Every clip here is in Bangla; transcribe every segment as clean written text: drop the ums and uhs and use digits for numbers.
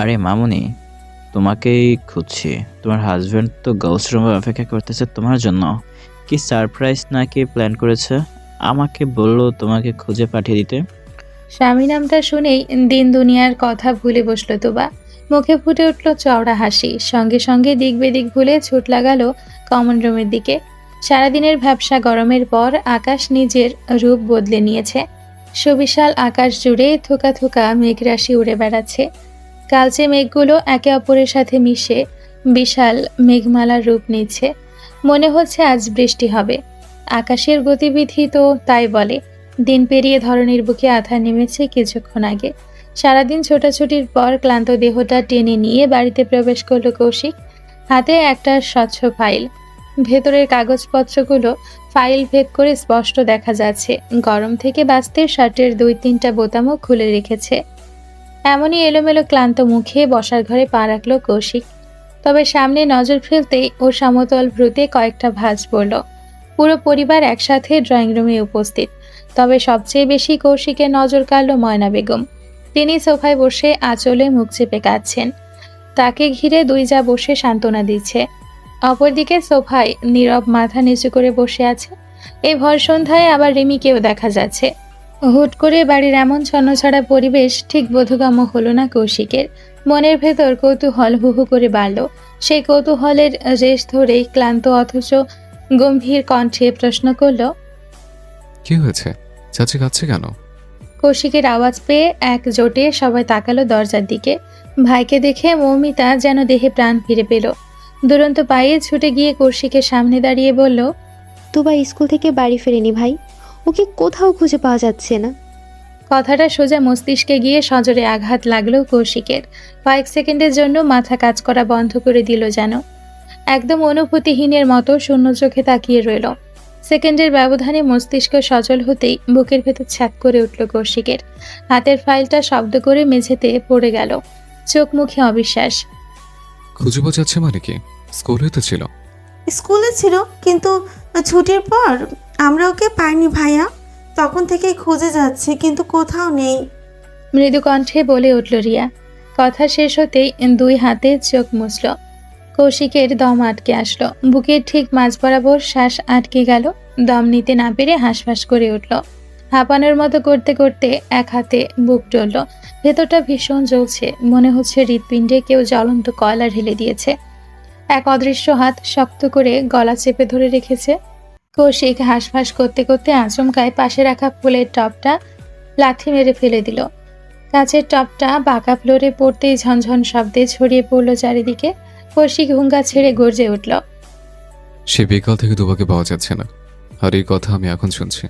আরে মামুনি, তোমাকেই খুঁজছি। তোমার হাজবেন্ড তো গার্লস রুমে অপেক্ষা করতেছে তোমার জন্য। কি সারপ্রাইজ নাকি প্ল্যান করেছে? আমাকে বললো তোমাকে খুঁজে পাঠিয়ে দিতে। স্বামী নামটা শুনেই দিন দুনিয়ার কথা ভুলে বসলো তোবা। মুখে ফুটে উঠল চওড়া হাসি, সঙ্গে সঙ্গে দিক বেদিক ভুলে ছুট লাগালো কমন রুমের দিকে। সারাদিনের ভ্যাপসা গরমের পর আকাশ নিজের রূপ বদলে নিয়েছে। সুবিশাল আকাশ জুড়ে থোকা থোকা মেঘরাশি উড়ে বেড়াচ্ছে। কালচে মেঘগুলো একে অপরের সাথে মিশে বিশাল মেঘমালার রূপ নিচ্ছে। মনে হচ্ছে আজ বৃষ্টি হবে। আকাশের গতিবিধি তো তাই বলে। দিন পেরিয়ে ধরনীর বুকে আঁধার নেমেছে কিছুক্ষণ আগে। সারাদিন ছোটাছুটির পর ক্লান্ত দেহটা টেনে নিয়ে বাড়িতে প্রবেশ করলো কৌশিক। হাতে একটা স্বচ্ছ ফাইল। ভেতরের কাগজপত্রগুলো ফাইল ভেদ করে স্পষ্ট দেখা যাচ্ছে। গরম থেকে বাঁচতে শার্টের 2-3টা বোতামও খুলে রেখেছে। এমনই এলোমেলো ক্লান্ত মুখে বসার ঘরে পা রাখল কৌশিক। তবে সামনে নজর ফেলতেই ওর সমতল ভ্রুতে কয়েকটা ভাঁজ পড়ল। পুরো পরিবার একসাথে ড্রয়িং রুমে উপস্থিত। তবে সবচেয়ে বেশি কৌশিকের নজর কাড়ল ময়না বেগম। তিনি সোফায় বসে আঁচলে মুখ চেপে কাঁদছেন। তাকে ঘিরে দুই যা বসে সান্ত্বনা দিচ্ছে। অপরদিকে সোফায় নীরব মাথা নিচু করে বসে আছে। এই ভর সন্ধ্যায় আবার রিমিকেও দেখা যাচ্ছে। হুট করে বাড়ির এমন ছন্নছাড়া পরিবেশ ঠিক বোধগম্য হলো না কৌশিকের। মনের ভেতর কৌতূহল হু হু করে বাড়ল। সেই কৌতূহলের রেশ ধরেই ক্লান্ত অথচ গম্ভীর কণ্ঠে প্রশ্ন করল, কি হয়েছে? চাচি কাঁদছে কেন? কৌশিকের আওয়াজ পেয়ে এক জোটে সবাই তাকালো দরজার দিকে। ভাইকে দেখে মৌমিতা যেন দেহে প্রাণ ফিরে পেল। দুরন্ত পায়ে ছুটে গিয়ে কৌশিকের সামনে দাঁড়িয়ে বলল, তোবা স্কুল থেকে বাড়ি ফেরেনি ভাই, ওকে কোথাও খুঁজে পাওয়া যাচ্ছে না। কথাটা সোজা মস্তিষ্কে গিয়ে সজোরে আঘাত লাগলো কৌশিকের। কয়েক সেকেন্ডের জন্য মাথা কাজ করা বন্ধ করে দিল যেন। একদম অনুভূতিহীনের মতো শূন্য চোখে তাকিয়ে রইল। সেকেন্ডের ব্যবধানে মস্তিষ্ক সচল হতেই বুকের ভেতর ছ্যাঁক করে উঠল কৌশিকের। হাতের ফাইলটা শব্দ করে মেঝেতে পড়ে গেল। চোখ মুখে অবিশ্বাস। খুঁজে পাওয়া যাচ্ছে মানে কি? স্কুলে তো ছিল। স্কুলে ছিল, কিন্তু ছুটির পর আমরা ওকে পাইনি ভাইয়া। তখন থেকেই খুঁজে যাচ্ছি, কিন্তু কোথাও নেই। মৃদু কণ্ঠে বলে উঠল রিয়া। কথা শেষ হতেই দুই হাতে চোখ মুছল। কৌশিকের দম আটকে আসলো। বুকের ঠিক মাঝ বরাবর শ্বাস আটকে গেল। দম নিতে না পেরে হাঁসফাঁস করে উঠল। হাঁপানোর মতো করতে করতে এক হাতে বুক টলল। ভেতরটা ভীষণ জ্বলছে। মনে হচ্ছে হৃৎপিণ্ডে কেউ জ্বলন্ত কয়লা ঢেলে দিয়েছে। এক অদৃশ্য হাত শক্ত করে গলা চেপে ধরে রেখেছে। কৌশিক হাঁসফাঁস করতে করতে আচমকায় পাশে রাখা ফুলের টবটা লাথি মেরে ফেলে দিল। কাচের টবটা বাঁকা ফ্লোরে পড়তেই ঝনঝন শব্দে ছড়িয়ে পড়ল চারিদিকে। কৌশিক হুঙ্গা ছেড়ে গর্জে উঠল, সে বিকাল থেকে দুবাকে পাওয়া যাচ্ছে না, আর এই কথা আমি এখন শুনছি।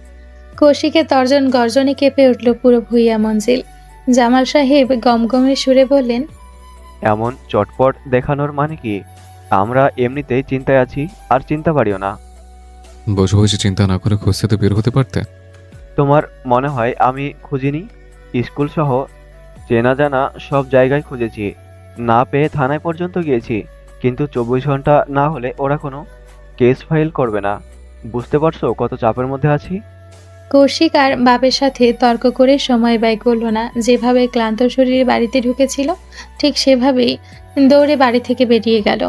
কৌশিকের তর্জন গর্জনে কেঁপে উঠল পুরো ভুইয়া মঞ্জিল। জামাল সাহেব গমগমে সুরে বললেন, এমন চটপট দেখানোর মানে কি? আমরা এমনিতেই চিন্তায় আছি, আর চিন্তা পারিও না। বসে বসে চিন্তা না করে খুঁজতে তো বের হতে পারতে। তোমার মনে হয় আমি খুঁজিনি? স্কুল সহ চেনা জানা সব জায়গায় খুঁজেছি, না পেয়ে থানায় পর্যন্ত গিয়েছি, কিন্তু 24 ঘন্টা না হলে ওরা কোনো কেস ফাইল করবে না। বুঝতে পারছো কত চাপের মধ্যে আছি? কৌশিক আর বাপের সাথে তর্ক করে সময় ব্যয় করল না। যেভাবে ক্লান্ত শরীরে বাড়িতে ঢুকেছিল ঠিক সেভাবেই দৌড়ে বাড়ি থেকে বেরিয়ে গেল।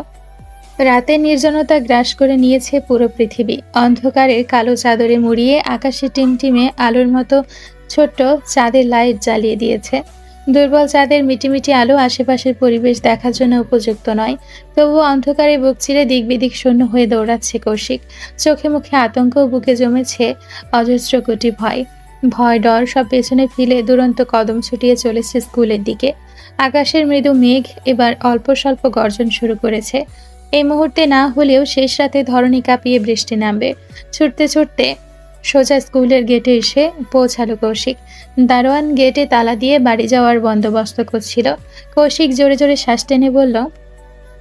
রাতের নির্জনতা গ্রাস করে নিয়েছে পুরো পৃথিবী। অন্ধকারের কালো চাদরে মুড়িয়ে আকাশে টিমটিমে আলোর মতো ছোট্ট চাঁদের লাইট জ্বালিয়ে দিয়েছে। দুর্বল চাঁদের মিটিমিটি আলো আশেপাশের পরিবেশ দেখার জন্য উপযুক্ত নয়। তবুও অন্ধকারে বুক চিরে দিক বিদিক শূন্য হয়ে দৌড়াচ্ছে কৌশিক। চোখে মুখে আতঙ্ক, বুকে জমেছে অজস্র কোটি ভয়। ভয় ডর সব পেছনে ফেলে দুরন্ত কদম ছুটিয়ে চলেছে স্কুলের দিকে। আকাশের মৃদু মেঘ এবার অল্প স্বল্প গর্জন শুরু করেছে। এই মুহূর্তে না হলেও শেষ রাতে ধরণী কাঁপিয়ে বৃষ্টি নামবে। ছুটতে ছুটতে সোজা স্কুলের গেটে এসে পৌঁছালো কৌশিক। দারোয়ান গেটে তালা দিয়ে বাড়ি যাওয়ার বন্দোবস্ত করছিল। কৌশিক জোরে জোরে শ্বাস টেনে বলল,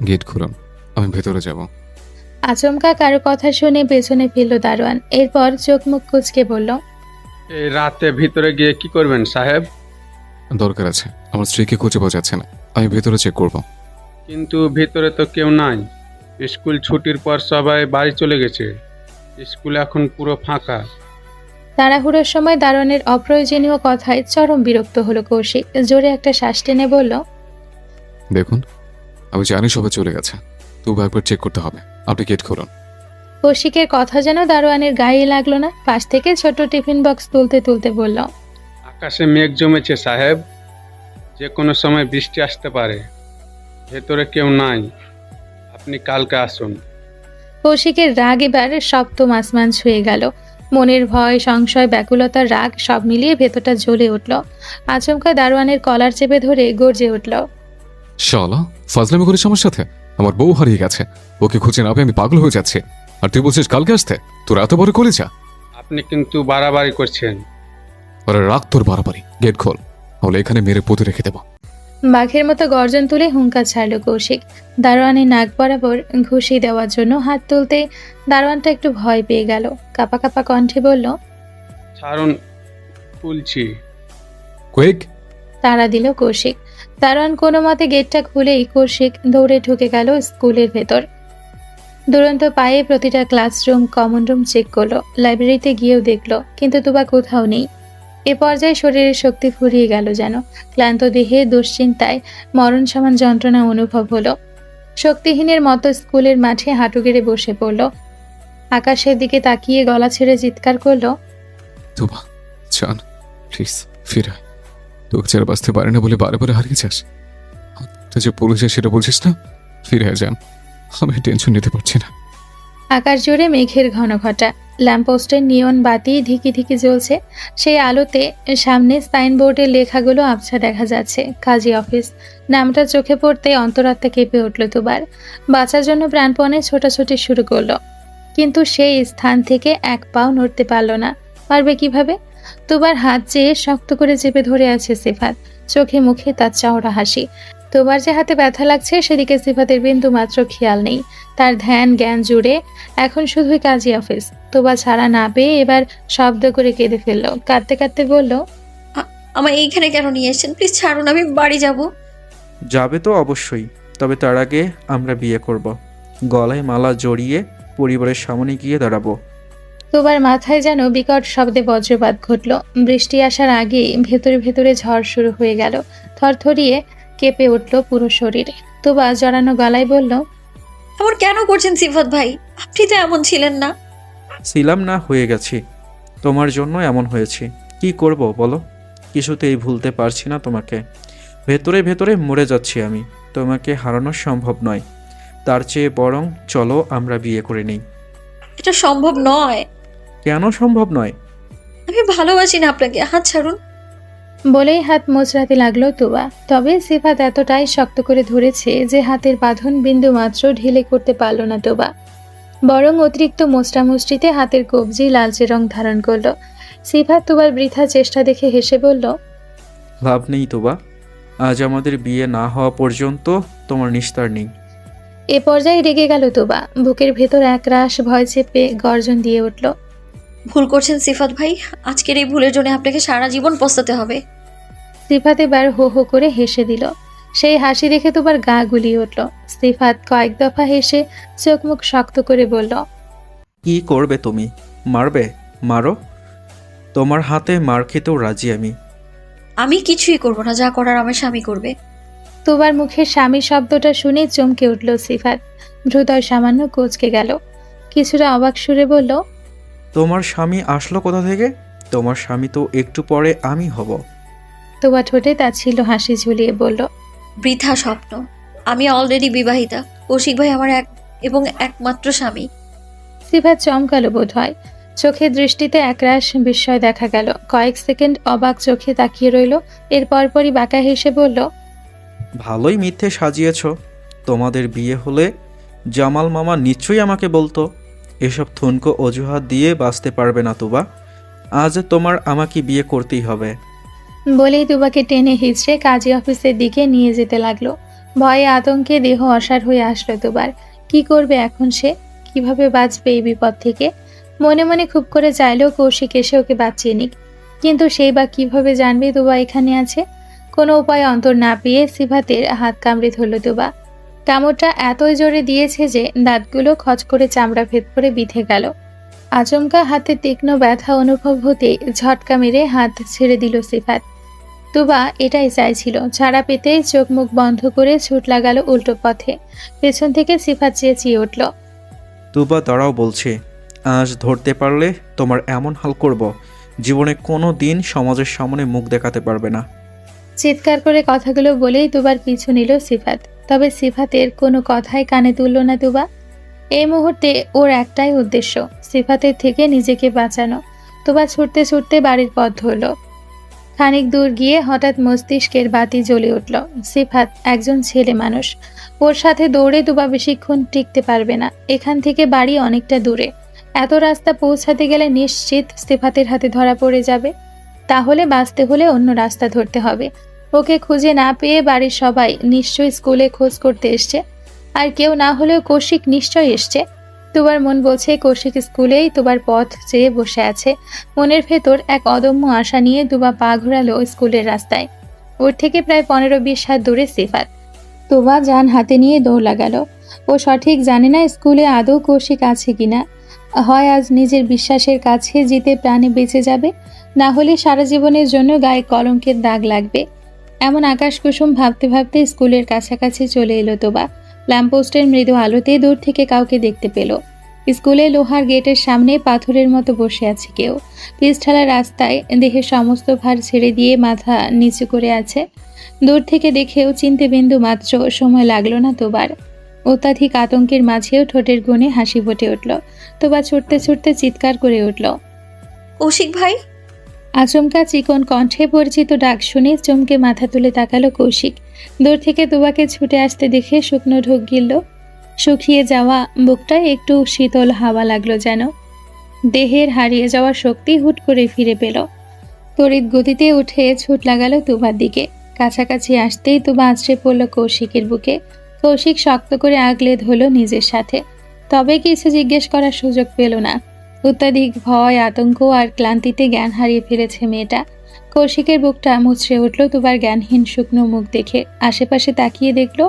গেট খুলুন, আমি ভেতরে যাব। আচমকা কারো কথা শুনে পেছনে ফিরল দারোয়ান। এরপর চোখ মুখ কুঁচকে বলল, এই রাতে ভিতরে গিয়ে কি করবেন সাহেব? দরকার আছে, আমার স্ত্রীকে খুঁজে পাওয়া যাচ্ছে না, আমি ভেতরে চেক করব। কিন্তু ভিতরে তো কেউ নাই। স্কুল ছুটির পর সবাই বাড়ি চলে গেছে। স্কুল এখন পুরো ফাঁকা। তাড়াহুড়োর সময় দারোয়ানের অপ্রয়োজনীয় কথায় চরম বিরক্ত হলো কৌশিক। জোরে একটা শ্বাস টেনে বলল, দেখুন, আমি জানি সবাই চলে গেছে, তবু একবার চেক করতে হবে। আপনি গেট খুলুন। কৌশিকের কথা যেন দারোয়ানের গায়ে লাগলো না, পাশ থেকে ছোট টিফিন বক্স তুলতে তুলতে বলল, আকাশে মেঘ জমেছে সাহেব, যে কোনো সময় বৃষ্টি আসতে পারে। ভেতরে কেউ নাই, আপনি কালকে আসুন। কৌশিকের রাগ এবার সপ্তম আসমান ছুঁয়ে গেল। মনের ভয়, সংশয়, ব্যাকুলতার রাগ সব মিলিয়ে ভেতরটা জ্বলে উঠল। আচমকা দারোয়ানের কলার চেপে ধরে গর্জে উঠল, শালা, ফাজলামি করিস আমার সাথে? আমার বউ হারিয়ে গেছে, ওকে খুঁজে না পেয়ে আমি পাগল হয়ে যাচ্ছি, আর তুই বলছিস কালকে আসতে? তোর এত বড় কলিজা? আপনি কিন্তু বাড়াবাড়ি করছেন। আরে রাখ তোর বাড়াবাড়ি, গেট খোল, তাহলে এখানে মেরে পুঁতে রেখে দেবো। বাঘের মতো গর্জন তুলে হুঙ্কার ছাড়ল কৌশিক। দারোয়ানের নাক বরাবর ঘুষি দেওয়ার জন্য হাত তুলতে দারোয়ানটা একটু ভয় পেয়ে গেল। কাপা কাপা কণ্ঠে বলল, ছাড়ুন, খুলছি। কুইক! তাড়া দিল কৌশিক। দারোয়ান কোনো মতে গেটটা খুলেই কৌশিক দৌড়ে ঢুকে গেল স্কুলের ভেতর। দুরন্ত পায়ে প্রতিটা ক্লাসরুম, কমন রুম চেক করলো, লাইব্রেরিতে গিয়েও দেখলো, কিন্তু তুবা কোথাও নেই। এ পর্যায়ে শরীরের শক্তি ফুরিয়ে গেল যেন। ক্লান্ত দেহে দুশ্চিন্তায় মরণ সমান যন্ত্রণা অনুভব হলো। শক্তিহীনের মতো স্কুলের মাঠে হাঁটু গেড়ে বসে পড়ল। আকাশের দিকে তাকিয়ে গলা ছেড়ে চিৎকার করলো, তুবা, জান, প্লিজ ফিরে আয়। তোকে ছেড়ে বাঁচতে পারে না বলে বারে বারে হারিয়ে যাস। তুই যে পুলিশে সেটা বলছিস না? ফিরে আয় জান, আমি টেনশন নিতে পারছি না। আকাশ জুড়ে মেঘের ঘন ঘটা। ল্যাম্পপোস্টের নিয়ন বাতি ধিকি ধিকি জ্বলছে। সেই আলোতে সামনে সাইনবোর্ডের লেখাগুলো আবছা দেখা যাচ্ছে। কাজী অফিস নামটা চোখে পড়তে অন্তরাত্মা কেঁপে উঠল দুবার। বাঁচার জন্য প্রাণপণে ছোটাছুটি শুরু করলো, কিন্তু সেই স্থান থেকে এক পাও নড়তে পারল না। পারবে কিভাবে? তোবার হাত চেয়ে শক্ত করে চেপে ধরে আছে সিফাত, চোখে মুখে তার চওড়া হাসি। তোবার যে হাতে ব্যথা লাগছে সেদিকে সিফাতের বিন্দু মাত্র খেয়াল নেই। তার ধ্যান জ্ঞান জুড়ে এখন শুধুই কাজী অফিস। তোবা ছাড়া না পেয়ে এবার শব্দ করে কেঁদে ফেললো। কাঁদতে কাঁদতে বলল, আমার এইখানে কেন নিয়ে এসেছেন? প্লিজ ছাড়ুন, আমি বাড়ি যাব। যাবে তো অবশ্যই, তবে তার আগে আমরা বিয়ে করব। গলায় মালা জড়িয়ে পরিবারের সামনে গিয়ে দাঁড়াবো। তোবার মাথায় যেন বিকট শব্দে বজ্রপাত ঘটল। বৃষ্টি আসার আগে ভেতরে ভেতরে ঝড় শুরু হয়ে গেল। থরথরিয়ে কেঁপে উঠল পুরো শরীরে। তোবা জড়ানো গলায় বলল, এমন কেন করছেন সিফাত ভাই? আপনি তো এমন ছিলেন না। ছিলাম না, হয়ে গেছি। তোমার জন্য এমন হয়েছি। কি করব বলো? কিছুতেই ভুলতে পারছি না তোমাকে। ভেতরে ভেতরে মরে যাচ্ছি আমি। তোমাকে হারানো সম্ভব নয়। তার চেয়ে বরং চলো আমরা বিয়ে করে নিই। এটা সম্ভব নয়। কেন সম্ভব নয়? আমি ভালোবাসি না আপনাকে, হাত ছাড়ুন। বলেই হাত মোচড়াতে লাগলো তোবা। তবে সিফাত এতটাই শক্ত করে ধরেছে যে হাতের বাঁধন বিন্দু মাত্র ঢিলে করতে পারল না তোবা, বরং অতিরিক্ত মোচড়ামুচড়িতে হাতের কবজি লালচে রং ধারণ করলো। সিফাত তোবার বৃথা চেষ্টা দেখে হেসে বলল, লাভ নেই তোবা, আজ আমাদের বিয়ে না হওয়া পর্যন্ত তোমার নিস্তার নেই। এ পর্যায়ে রেগে গেল তোবা। বুকের ভেতর একরাশ ভয় চেপে গর্জন দিয়ে উঠল, ভুল করছেন সিফাত ভাই, আজকের এই ভুলের জন্য আপনাকে সারা জীবন পস্তাতে হবে। সিফাত এবার হো হো করে হেসে দিল। সেই হাসি দেখে তোবার গা গুলিয়ে উঠল। সিফাত কয়েক দফা হেসে চোখ মুখ শক্ত করে বলল, কি করবে তুমি? মারবে? মারো, তোমার হাতে মার খেতেও রাজি আমি। আমি কিছুই করব না, যা করার আমার স্বামী করবে। তোবার মুখে স্বামী শব্দটা শুনে চমকে উঠল সিফাত। হৃদয় সামান্য কোঁচকে গেল। কিছুটা অবাক সুরে বলল, তোমার স্বামী আসলো কোথা থেকে? তোমার স্বামী তো একটু পরে আমি হব। তোবা ঠোঁটে তা ছিল হাসি ঝুলিয়ে বলল, বৃথা স্বপ্ন। আমি অলরেডি বিবাহিতা। কৌশিক ভাই আমার একমাত্র স্বামী। সিফাত চমকালো বোধ হয়। চোখের দৃষ্টিতে একরাশ বিস্ময় দেখা গেল। কয়েক সেকেন্ড অবাক চোখে তাকিয়ে রইল। এর পরপরই বাঁকা হেসে বলল, ভালোই মিথ্যে সাজিয়েছ। তোমাদের বিয়ে হলে জামাল মামা নিশ্চয়ই আমাকে বলতো। এসব থুনকো অজুহাত দিয়ে বাঁচতে পারবে না তোবা। আজ তোমার আমাকে বিয়ে করতেই হবে। বলেই তুবাকে টেনে হিঁচড়ে কাজী অফিসের দিকে নিয়ে যেতে লাগলো। ভয়ে আতঙ্কে দেহ অসাড় হয়ে আসলো তোবার। কি করবে এখন সে? কিভাবে বাঁচবে এই বিপদ থেকে? মনে মনে খুব করে চাইলেও কৌশিক এসে ওকে বাঁচিয়ে নিক, কিন্তু সেই বা কিভাবে জানবে তুবা এখানে আছে? কোনো উপায় অন্তর না পেয়ে সিফাতের হাত কামড়ে ধরল তুবা। কামড়টা এতই জোরে দিয়েছে যে দাঁতগুলো খচ করে চামড়া ভেদ করে বিঁধে গেল। আচমকা হাতে তীক্ষ্ণ ব্যথা অনুভব হতে ঝটকা মেরে হাত ছেড়ে দিল সিফাত। তুবা এটাই চাইছিল। ছাড়া পেতে চোখ মুখ বন্ধ করে ছুট লাগালো উল্টো পথে। পেছন থেকে সিফাত চেঁচিয়ে উঠল, তুবা দাঁড়াও বলছি, আজ ধরতে পারলে তোমার এমন হাল করব, জীবনে কোনো দিন সমাজের সামনে মুখ দেখাতে পারবে না। চিৎকার করে কথাগুলো বলেই তুবার পিছু নিল সিফাত। তবে সিফাতের কোনো কথাই কানে তুলল না তুবা। এই মুহূর্তে ওর একটাই উদ্দেশ্য, সিফাতের থেকে নিজেকে বাঁচানো। তুবা ছুটতে ছুটতে বাড়ির পথ ধরল। খানিক দূর গিয়ে হঠাৎ মস্তিষ্কের বাতি জ্বলে উঠল। সিফাত একজন ছেলে মানুষ, ওর সাথে দৌড়ে তুবা বেশিক্ষণ টিকতে পারবে না। এখান থেকে বাড়ি অনেকটা দূরে, এত রাস্তা পৌঁছাতে গেলে নিশ্চিত সিফাতের হাতে ধরা পড়ে যাবে। তাহলে বাঁচতে হলে অন্য রাস্তা ধরতে হবে। ওকে খুঁজে না পেয়ে বাড়ির সবাই নিশ্চয়ই স্কুলে খোঁজ করতে এসছে, আর কেউ না হলেও কৌশিক নিশ্চয়ই এসছে। তুবার মন বলছে কৌশিক স্কুলেই তুবার পথ চেয়ে বসে আছে। মনের ভেতর এক অদম্য আশা নিয়ে তুবা পা ঘোরালো স্কুলের রাস্তায়। ওর থেকে প্রায় 15-20 হাত দূরে সিফাত। তুবা যান হাতে নিয়ে দৌড় লাগালো। ও সঠিক জানে না স্কুলে আদৌ কৌশিক আছে কিনা। হয় আজ নিজের বিশ্বাসের কাছে জিতে প্রাণে বেঁচে যাবে, না হলে সারা জীবনের জন্য গায়ে কলঙ্কের দাগ লাগবে। এমন আকাশ কুসুম ভাবতে ভাবতে স্কুলের কাছাকাছি চলে এলো তোবা। ল্যাম্পপোস্টের মৃদু আলোতে দূর থেকে কাউকে দেখতে পেল। স্কুলে লোহার গেটের সামনে পাথরের মতো বসে আছে কেউ। পিচঢালা রাস্তায় দেহের সমস্ত ভার ছেড়ে দিয়ে মাথা নিচু করে আছে। দূর থেকে দেখেও চিনতে বিন্দু মাত্র সময় লাগলো না তোবার। অত্যাধিক আতঙ্কের মাঝেও ঠোঁটের কোণে হাসি ফুটে উঠল। তোবা ছুটতে ছুটতে চিৎকার করে উঠল, কৌশিক ভাই! আচমকা চিকন কণ্ঠে পরিচিত ডাক শুনে চমকে মাথা তুলে তাকালো কৌশিক। দূর থেকে তুবাকে ছুটে আসতে দেখে শুকনো ঢোক গিলল। শুকিয়ে যাওয়া বুকটায় একটু শীতল হাওয়া লাগলো যেন। দেহের হারিয়ে যাওয়া শক্তি হুট করে ফিরে পেল। তড়িৎ গতিতে উঠে ছুট লাগালো তুবার দিকে। কাছাকাছি আসতেই তুবা আছড়ে পড়ল কৌশিকের বুকে। কৌশিক শক্ত করে আগলে ধরল নিজের সাথে, তবে কিছু জিজ্ঞেস করার সুযোগ পেল না। অত্যাধিক ভয়, আতঙ্ক আর ক্লান্তিতে জ্ঞান হারিয়ে ফেলেছে মেয়েটা। কৌশিকের বুকটা মুচড়ে উঠল তুবার জ্ঞানহীন শুকনো মুখ দেখে। আশেপাশে তাকিয়ে দেখল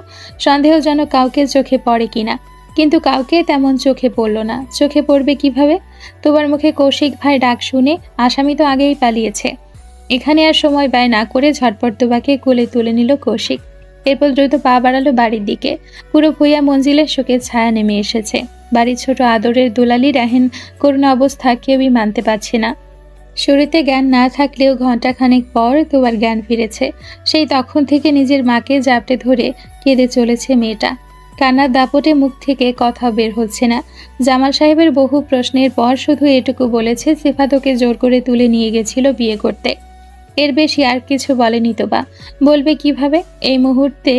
সন্দেহজনক কাউকে চোখে পড়ে কিনা, কিন্তু কাউকে তেমন চোখে পড়ল না। চোখে পড়বে কিভাবে? তুবার মুখে কৌশিক ভাই ডাক শুনে আসামি তো আগেই পালিয়েছে। এখানে আর সময় ব্যয় না করে ঝটপট তুবাকে কোলে তুলে নিল কৌশিক। এরপর দ্রুত পা বাড়ালো বাড়ির দিকে। পুরো ভুইয়া মঞ্জিলের শোকের ছায়া নেমে এসেছে। বাড়ির ছোট আদরের দুলালির এহেন করুণ অবস্থা কেউই মানতে পারছে না। শুরুতে জ্ঞান না থাকলেও ঘণ্টাখানেক পর তুবার জ্ঞান ফিরেছে। সেই তখন থেকে নিজের মাকে জাপটে ধরে কেঁদে চলেছে মেয়েটা। কান্নার দাপটে মুখ থেকে কথা বের হচ্ছে না। জামাল সাহেবের বহু প্রশ্নের পর শুধু এটুকু বলেছে সিফাত ওকে জোর করে তুলে নিয়ে গেছিল বিয়ে করতে। এর বেশি আর কিছু বলেনি তোবা। বলবে কিভাবে? এই মুহূর্তে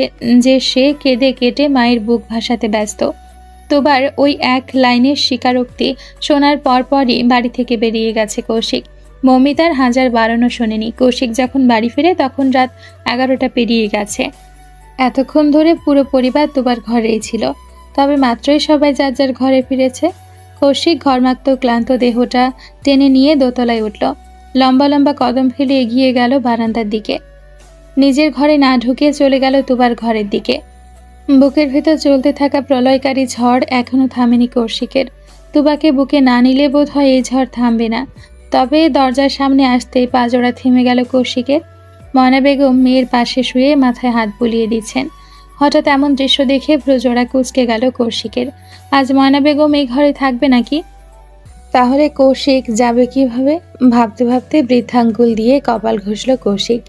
যে সে কেঁদে কেটে মায়ের বুক ভাসাতে ব্যস্ত। তোবার ওই এক লাইনের স্বীকারোক্তি শোনার পরপরই বাড়ি থেকে বেরিয়ে গেছে কৌশিক। মৌমিতার হাজার বারণও শোনেনি। কৌশিক যখন বাড়ি ফিরে তখন রাত 11টা পেরিয়ে গেছে। এতক্ষণ ধরে পুরো পরিবার তোবার ঘরেই ছিল। তবে মাত্রই সবাই যার যার ঘরে ফিরেছে। কৌশিক ঘর্মাক্ত ক্লান্ত দেহটা টেনে নিয়ে দোতলায় উঠল। লম্বা লম্বা কদম ফেলে এগিয়ে গেল বারান্দার দিকে। নিজের ঘরে না ঢুকে চলে গেল তুবার ঘরের দিকে। বুকের ভেতর চলতে থাকা প্রলয়কারী ঝড় এখনো থামেনি কৌশিকের। তুবাকে বুকে না নিলে বোধ হয় এই ঝড় থামবে না। তবে দরজার সামনে আসতেই পাজোড়া থেমে গেল কৌশিকের। ময়না বেগম মেয়ের পাশে শুয়ে মাথায় হাত বুলিয়ে দিচ্ছেন। হঠাৎ এমন দৃশ্য দেখে ভ্রুজোড়া কুঁচকে গেল কৌশিকের। আজ ময়না বেগম এই ঘরে থাকবে নাকি? তাহলে কৌশিক যাবে কিভাবে? ভাবতে ভাবতে বৃদ্ধাঙ্গুল দিয়ে কপাল ঘষল কৌশিক।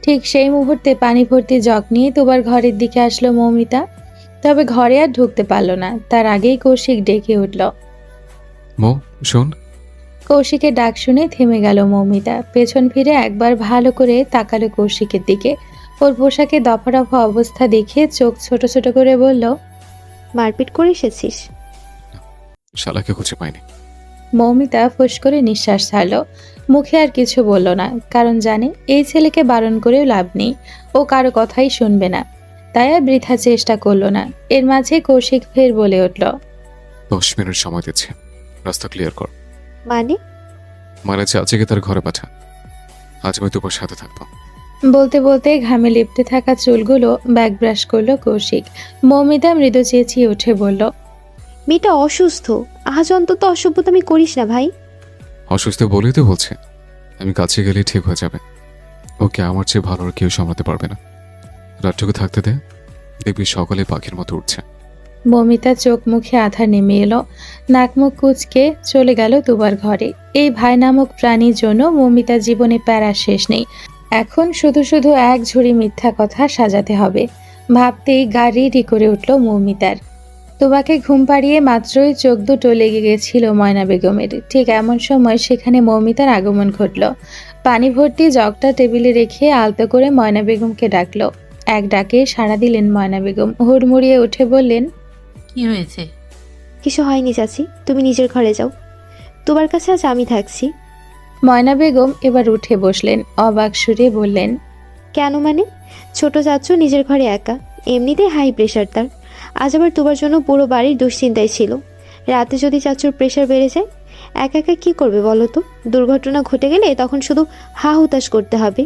ঠিক সেই মুহূর্তে পানি ভর্তি জগ নিয়ে তোবার ঘরের দিকে আসলো মৌমিতা। তবে ঘরে আর ঢুকতে পারল না। তার আগেই কৌশিক ডেকে উঠল। মো, শোন। কৌশিকের ডাক শুনে থেমে গেল মৌমিতা। পেছন ফিরে একবার ভালো করে তাকালো কৌশিকের দিকে। ওর পোশাকে দফা দফা অবস্থা দেখে চোখ ছোট ছোট করে বলল, মারপিট করে এসেছিস? শালাকে খুঁজে পাইনি। মৌমিতা ফুস করে নিঃশ্বাস ছাড়ল। মুখে আর কিছু বলল না, কারণ জানে এই ছেলেকে বারণ করেও লাভ নেই। ও কারো কথাই শুনবে না। তাই আর বৃথা চেষ্টা করলো না। এর মাঝে কৌশিক ফের বলে উঠল, 10 মিনিট সময় দিচ্ছি, রাস্তা ক্লিয়ার কর। মানে চাচিকে তার ঘরে পাঠা। আজ আমি তোমার সাথে থাকবো। বলতে বলতে ঘামে লিপতে থাকা চুলগুলো ব্যাক ব্রাশ করলো কৌশিক। মৌমিতা মৃদু চেঁচিয়ে উঠে বলল, মেয়েটা অসুস্থ, আজ অন্তত অসভ্যতামি করিস না ভাই। অসুস্থ বলেই তো বলছে, আমি কাছে গেলে ঠিক হয়ে যাবে। ওকে আমার চেয়ে ভালো আর কেউ সামলাতে পারবে না। রাতটুকু থাকতে দে, দেখবি সকালে পাখির মতো উঠছে। মৌমিতা চোখ মুখে আধা নেমে এলো, নাক মুখ কুচকে চলে গেল তুবার ঘরে। এই ভাই নামক প্রাণীর জন্য মৌমিতার জীবনে প্যারা শেষ নেই। এখন শুধু শুধু এক ঝুড়ি মিথ্যা কথা সাজাতে হবে। ভাবতেই গাড়ি করে উঠল মৌমিতার। তোবাকে ঘুম পাড়িয়ে মাত্রই চোখ দুটো লেগে গেছিল ময়না বেগমের। ঠিক এমন সময় সেখানে মৌমিতার আগমন ঘটল। পানি ভর্তি জগটা টেবিলে রেখে আলতো করে ময়না বেগমকে ডাকলো। এক ডাকে সাড়া দিলেন ময়না বেগম। হুড়মুড়িয়ে উঠে বললেন, কি হয়েছে? কিছু হয়নি চাচি, তুমি নিজের ঘরে যাও। তোমার কাছে আজ আমি থাকছি। ময়না বেগম এবার উঠে বসলেন, অবাক সুরে বললেন, কেন মানে? ছোট চাচু নিজের ঘরে একা, এমনিতেই হাই প্রেশার তার। আজ আবার তোমার জন্য পুরো বাড়ির দুশ্চিন্তায় ছিল। রাতে যদি চাচুর প্রেশার বেড়ে যায়, একা একা কী করবে বলো তো? দুর্ঘটনা ঘটে গেলে তখন শুধু হা হুতাশ করতে হবে।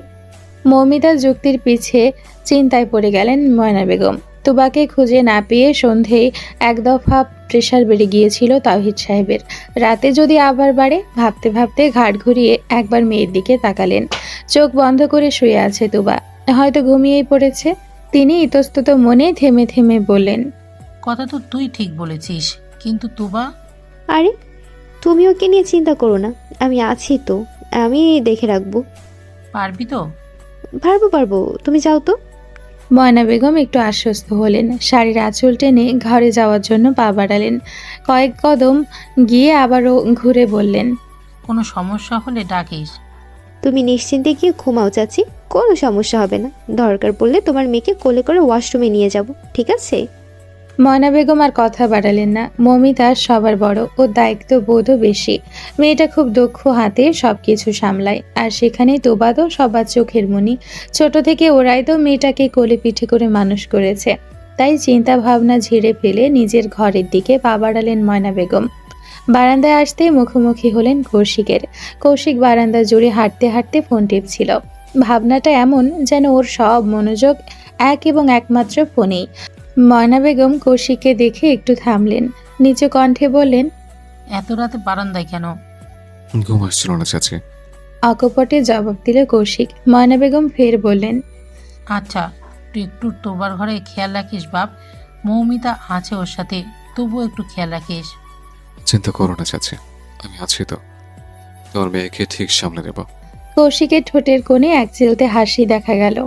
মৌমিতার যুক্তির পিছে চিন্তায় পড়ে গেলেন ময়না বেগম। তুবাকে খুঁজে না পেয়ে সন্ধেয় এক দফা প্রেশার বেড়ে গিয়েছিল তাওহিদ সাহেবের। রাতে যদি আবার বাড়ে, ভাবতে ভাবতে ঘাট ঘুরিয়ে একবার মেয়ের দিকে তাকালেন। চোখ বন্ধ করে শুয়ে আছে তুবা, হয়তো ঘুমিয়েই পড়েছে। তিনি ইতস্তত মনে থেমে থেমে বললেন, কথা তো তুই ঠিক বলেছিস, কিন্তু তুবা? আরে তুমি ওকে নিয়ে চিন্তা করো না, আমি আছি তো, আমি দেখে রাখবো। পারবি তো? পারবো পারবো, তুমি যাও তো। ময়না বেগম একটু আশ্বস্ত হলেন। শাড়ির আঁচল টেনে ঘরে যাওয়ার জন্য পা বাড়ালেন। কয়েক কদম গিয়ে আবারও ঘুরে বললেন, কোনো সমস্যা হলে ডাকিস। তুমি নিশ্চিন্তে গিয়ে ঘুমাও চাচি, কোনো সমস্যা হবে না। দরকার পড়লে তোমার মেয়েকে কোলে করে ওয়াশরুমে নিয়ে যাব, ঠিক আছে? ময়না বেগম আর কথা বাড়ালেন না। মমিতা সবার বড়, ও দায়িত্ব বোধও বেশি। মেয়েটা খুব দক্ষ হাতে সবকিছু সামলায়, আর সেখানে তোবা তো সবার চোখের মণি। ছোট থেকে ওরাই তো মেয়েটাকে কোলে পিঠে করে মানুষ করেছে। তাই চিন্তা ভাবনা ঝেড়ে ফেলে নিজের ঘরের দিকে পা বাড়ালেন ময়না বেগম। বারান্দায় আসতে মুখোমুখি হলেন কৌশিকের। কৌশিক বারান্দা জুড়ে হাঁটতে হাঁটতে ফোন টিপছিল। ভাবনাটা এমন যেন ওর সব মনোযোগ এক এবং একমাত্র ফোনেই। ময়না বেগম কৌশিককে দেখে একটু থামলেন, নিচু কণ্ঠে বললেন, এত রাতে বারান্দায় কেন? ঘুম আসছিল না চাচি। অকপটে জবাব দিল কৌশিক। ময়না বেগম ফের বললেন, আচ্ছা, তুই একটু তোবার ঘরে খেয়াল রাখিস বাপ। মৌমিতা আছে ওর সাথে, তবুও একটু খেয়াল রাখিস। চিন্তা করো না চাচি, আমি আছি তো। তোমার মেয়েকে ঠিক সামলে নেব। কৌশিকের ঠোঁটের কোণে এক চিলতে হাসি দেখা গেল।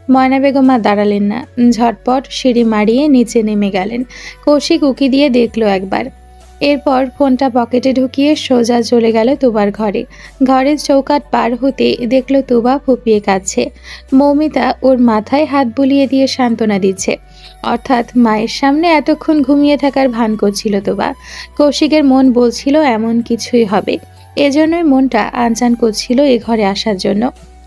ময়না বেগম আর দাঁড়ালেন না, ঝটপট সিঁড়ি মারিয়ে নিচে নেমে গেলেন। কৌশিক উকি দিয়ে দেখলো একবার, এরপর ফোনটা পকেটে ঢুকিয়ে সোজা চলে গেল তুবার ঘরে। ঘরের চৌকাঠ পার হতে দেখলো তুবা ফুপিয়ে কাঁদছে। মৌমিতা ওর মাথায় হাত বুলিয়ে দিয়ে সান্ত্বনা দিচ্ছে, অর্থাৎ মায়ের সামনে এতক্ষণ ঘুমিয়ে থাকার ভান করছিল তুবা। কৌশিকের মন বলছিল এমন কিছুই হবে, এজন্যই মনটা আনচান করছিল এ ঘরে আসার জন্য।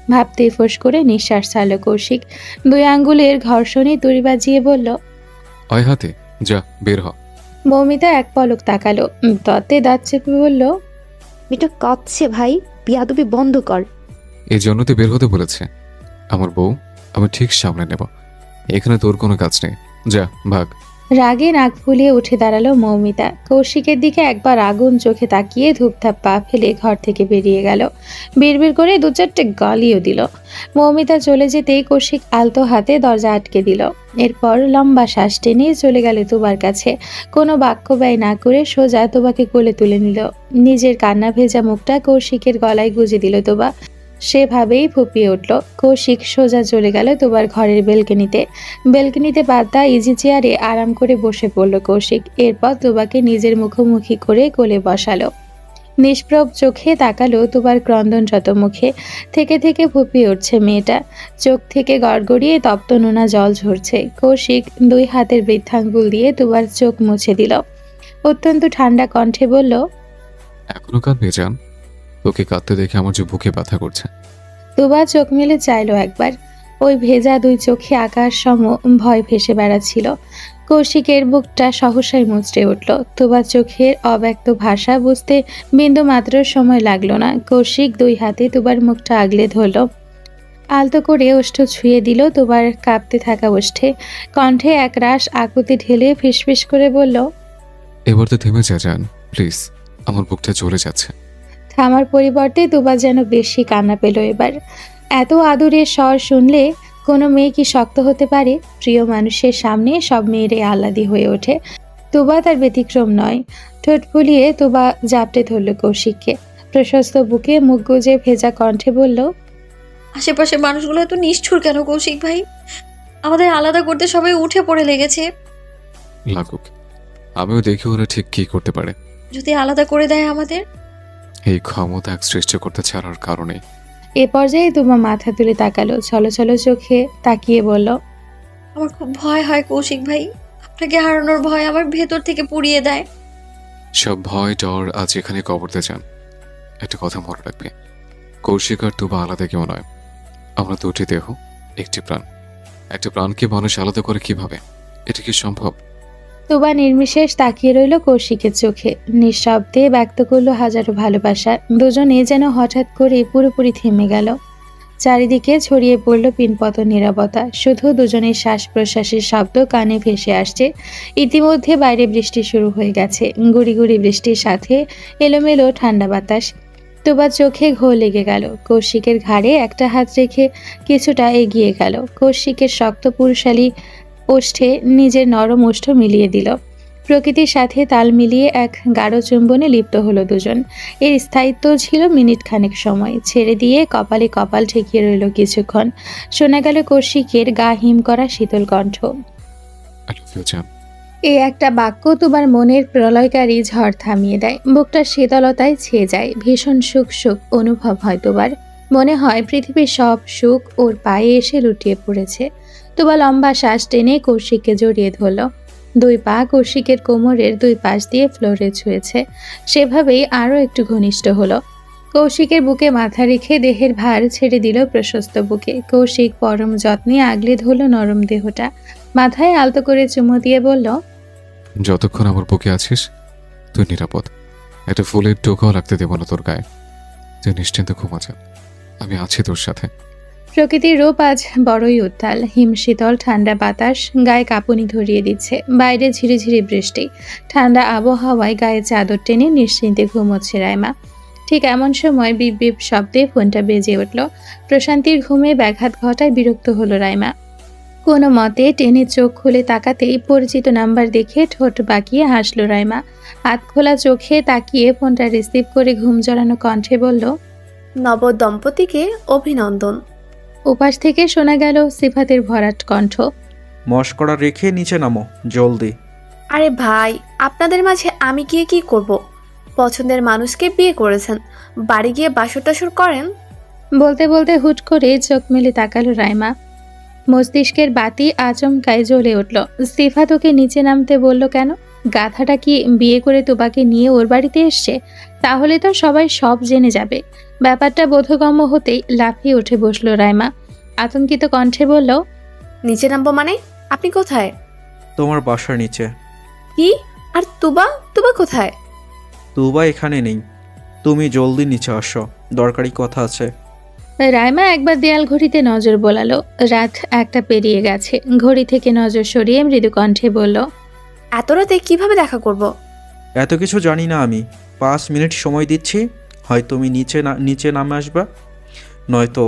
ভাবতেই ফোঁস করে নিঃশ্বাস ছাড়ল কৌশিক। দুই আঙ্গুলের ঘর্ষণে তুড়ি বাজিয়ে বলল, আয় হাতে, যা বের হ। মৌমিতা এক পলক তাকালো, ততে দাঁত চেপে বলল, মেয়েটা কাঁদছে ভাই, বিয়াদবি বন্ধ কর। এই জন্য তো বের হতে বলেছে আমার বউ। আমি ঠিক সামলে নেব, এখানে তোর কোনো কাজ নেই। যা ভাগ। রাগে নাক ফুলিয়ে উঠে দাঁড়ালো মৌমিতা। কৌশিকের দিকে একবার আগুন চোখে তাকিয়ে ধূপধাপ পা ফেলে ঘর থেকে বেরিয়ে গেল। বিড়বিড় করে দু চারটে গালিও দিল। মৌমিতা চলে যেতেই কৌশিক আলতো হাতে দরজা আটকে দিল। এরপর লম্বা শ্বাস টেনে চলে গেল তুবার কাছে। কোনো বাক্য ব্যয় না করে সোজা তোবাকে কোলে তুলে নিল। নিজের কান্না ভেজা মুখটা কৌশিকের গলায় গুজে দিল তোবা। সেভাবেই ফুপিয়ে উঠল। কৌশিক সোজা চলে গেল তোবার ঘরের বেলকনিতে পাতা ইজি চেয়ারে আরাম করে বসে পড়ল কৌশিক। এরপর তোবাকে নিজের মুখোমুখি করে কোলে বসালো। নিষ্প্রভ চোখে তাকালো তোবার ক্রন্দনরত মুখে। থেকে থেকে ফুপিয়ে উঠছে মেয়েটা, চোখ থেকে গড়গড়িয়ে তপ্ত নোনা জল ঝরছে। কৌশিক দুই হাতের বৃদ্ধাঙ্গুল দিয়ে তোবার চোখ মুছে দিল। অত্যন্ত ঠান্ডা কণ্ঠে বলল, এখনো কাঁদবে জান? তোকে কাঁদতে দেখে আমার যে বুকে ব্যথা করছে। তোবা চোখ মেলে চাইলো একবার। ওই ভেজা দুই চোখে আকাশ সম ভয় ভেসে বেড়াচ্ছিল। কৌশিকের বুকটা সহসাই মুচড়ে উঠল। তোবার চোখের অব্যক্ত ভাষা বুঝতে বিন্দু মাত্র সময় লাগলো না। কৌশিক দুই হাতে তোবার মুখটা আগলে ধরল, আলতো করে ওষ্ঠ ছুঁয়ে দিল তোবার কাঁপতে থাকা ওষ্ঠে। কণ্ঠে এক রাশ আকুতি ঢেলে ফিসফিস করে বলল, এবার তো থেমে যা জান প্লিজ, আমার বুকটা জ্বলে যাচ্ছে। থামার পরিবর্তে তোবা যেন বেশি কান্না পেল এবার। এত আদরের স্বর শুনলে কোনো মেয়ে কি শক্ত হতে পারে? প্রিয় মানুষের সামনে সব মেয়েরাই আহ্লাদি হয়ে ওঠে। তোবা তার ব্যতিক্রম নয়। ঠোঁট ফুলিয়ে তোবা জাপটে ধরল কৌশিককে। প্রশস্ত বুকে মুখ গুজে ভেজা কণ্ঠে বলল, আশেপাশের মানুষগুলো এত নিষ্ঠুর কেন কৌশিক ভাই? আমাদের আলাদা করতে সবাই উঠে পড়ে লেগেছে। লাগুক, আমিও দেখি ওরা ঠিক কি করতে পারে। যদি আলাদা করে দেয় আমাদের? এই ক্ষমতা এক সৃষ্টি করতে ছাড়ার কারণে। এ পর্যায়ে তোবা মাথা তুলে তাকালো, ছলছল চোখে তাকিয়ে বলল, আমার খুব ভয় হয় কৌশিক ভাই। আপনাকে হারানোর ভয় আমার ভেতর থেকে পুড়িয়ে দেয়। সব ভয় ডর আজ এখানে কবরতে চান। একটা কথা মনে রাখবে, কৌশিক আর তুবা আলাদা কেউ নয়। আমরা দুটি দেহ, একটি প্রাণ। একটা প্রাণকে মানুষ আলাদা করে কিভাবে? এটা কি সম্ভব? তোবা নির্বিশেষ তাকিয়ে রইল কৌশিকের চোখে, নিঃশব্দে ব্যক্ত করলো হাজারো ভালোবাসা। দুজনে যেন হঠাৎ করে পুরোপুরি থেমে গেল। চারিদিকে ছড়িয়ে পড়ল পিনপত নীরবতা, শুধু দুজনের শ্বাস প্রশ্বাসের শব্দ কানে ভেসে আসছে। ইতিমধ্যে বাইরে বৃষ্টি শুরু হয়ে গেছে, গুড়ি গুড়ি বৃষ্টির সাথে এলোমেলো ঠান্ডা বাতাস। তোবার চোখে ঘো লেগে গেল। কৌশিকের ঘাড়ে একটা হাত রেখে কিছুটা এগিয়ে গেল। কৌশিকের শক্ত পুরুষালী ওষ্ঠে নিজের নরম ওষ্ঠ মিলিয়ে দিল। প্রকৃতির সাথে তাল মিলিয়ে এক গাঢ় চুম্বনে লিপ্ত হলো দুজন। এর স্থায়িত্ব ছিল মিনিট খানেক সময়, ছেড়ে দিয়ে কপালে কপাল ঠেকিয়ে রইল কিছুক্ষণ। শোনা গেল কৌশিকের গা হিম করা শীতল কণ্ঠ। আই লাভ ইউ জান। এই একটা বাক্য তোমার মনের প্রলয়কারী ঝড় থামিয়ে দেয়। বুকটা শীতলতায় ছেয়ে যায়। ভীষণ সুখ সুখ অনুভব হয় তোবার। মনে হয় পৃথিবীর সব সুখ ওর পায়ে এসে লুটিয়ে পড়েছে। তোবা লম্বা শ্বাস টেনে কৌশিককে জড়িয়ে ধরল। দুই পা কৌশিকের কোমরের দুই পাশ দিয়ে ফ্লোরে ছুঁয়েছে। সেভাবেই আরও একটু ঘনিষ্ঠ হলো। কৌশিকের বুকে মাথা রেখে দেহের ভার ছেড়ে দিল প্রশস্ত বুকে। কৌশিক পরম যত্নে আগলে ধরল নরম দেহটা। মাথায় আলতো করে চুমু দিয়ে বলল, যতক্ষণ আমার বুকে আছিস তুই নিরাপদ। একটা ফুলের টোকাও লাগতে দেব না তোর গায়ে। তুই নিশ্চিন্ত ঘুমা যা, আমি আছি তোর সাথে। প্রকৃতির রূপ আজ বড়ই উত্তাল। হিমশীতল ঠান্ডা বাতাস গায়ে কাঁপুনি ধরিয়ে দিচ্ছে। বাইরে ঝিরিঝিরি বৃষ্টি। ঠান্ডা আবহাওয়ায় গায়ে চাদর টেনে নিশ্চিন্তে ঘুমোচ্ছে রাইমা। ঠিক এমন সময় বিপ বিপ শব্দে ফোনটা বেজে উঠল। প্রশান্তির ঘুমে ব্যাঘাত ঘটায় বিরক্ত হলো রাইমা। কোনো মতে টেনে চোখ খুলে তাকাতেই পরিচিত নাম্বার দেখে ঠোঁট বাঁকিয়ে হাসলো রাইমা। হাত খোলা চোখে তাকিয়ে ফোনটা রিসিভ করে ঘুম জড়ানো কণ্ঠে বলল, নবদম্পতিকে অভিনন্দন। ওপাশ থেকে শোনা গেল সিফাতের ভরাট কণ্ঠ। মশকরা রেখে নিচে নামো জলদি। আরে ভাই, আপনাদের মাঝে আমি গিয়ে কি করব? পছন্দের মানুষকে বিয়ে করেছেন, বাড়ি গিয়ে বাসর টাসর করেন। বলতে বলতে হুট করে চোখ মেলে তাকালো রাইমা। মস্তিষ্কের বাতি আচমকায় জ্বলে উঠল। সিফাত ওকে নিচে নামতে বলল কেন? গাধাটা কি বিয়ে করে তোবাকে নিয়ে ওর বাড়িতে এসছে? তাহলে তো সবাই সব জেনে যাবে। ব্যাপারটা বোধগম্য হতেই লাফিয়ে উঠে বসলো রাইমা। আতঙ্কিত কণ্ঠে বলল, নিচে নামবো মানে? আপনি কোথায়? তোমার বাসার নিচে। কি? আর তুবা? তুবা কোথায়? তুবা এখানে নেই, তুমি জলদি নিচে আসো, দরকারি কথা আছে। রাইমা একবার দেয়াল ঘড়িতে নজর বোলালো। রাত 1টা পেরিয়ে গেছে। ঘড়ি থেকে নজর সরিয়ে মৃদু কণ্ঠে বলল, এত রাতে কিভাবে দেখা করব? এত কিছু জানি না আমি। 5 মিনিট সময় দিচ্ছি, হয় তুমি নিচে নামে আসবা, নয়তো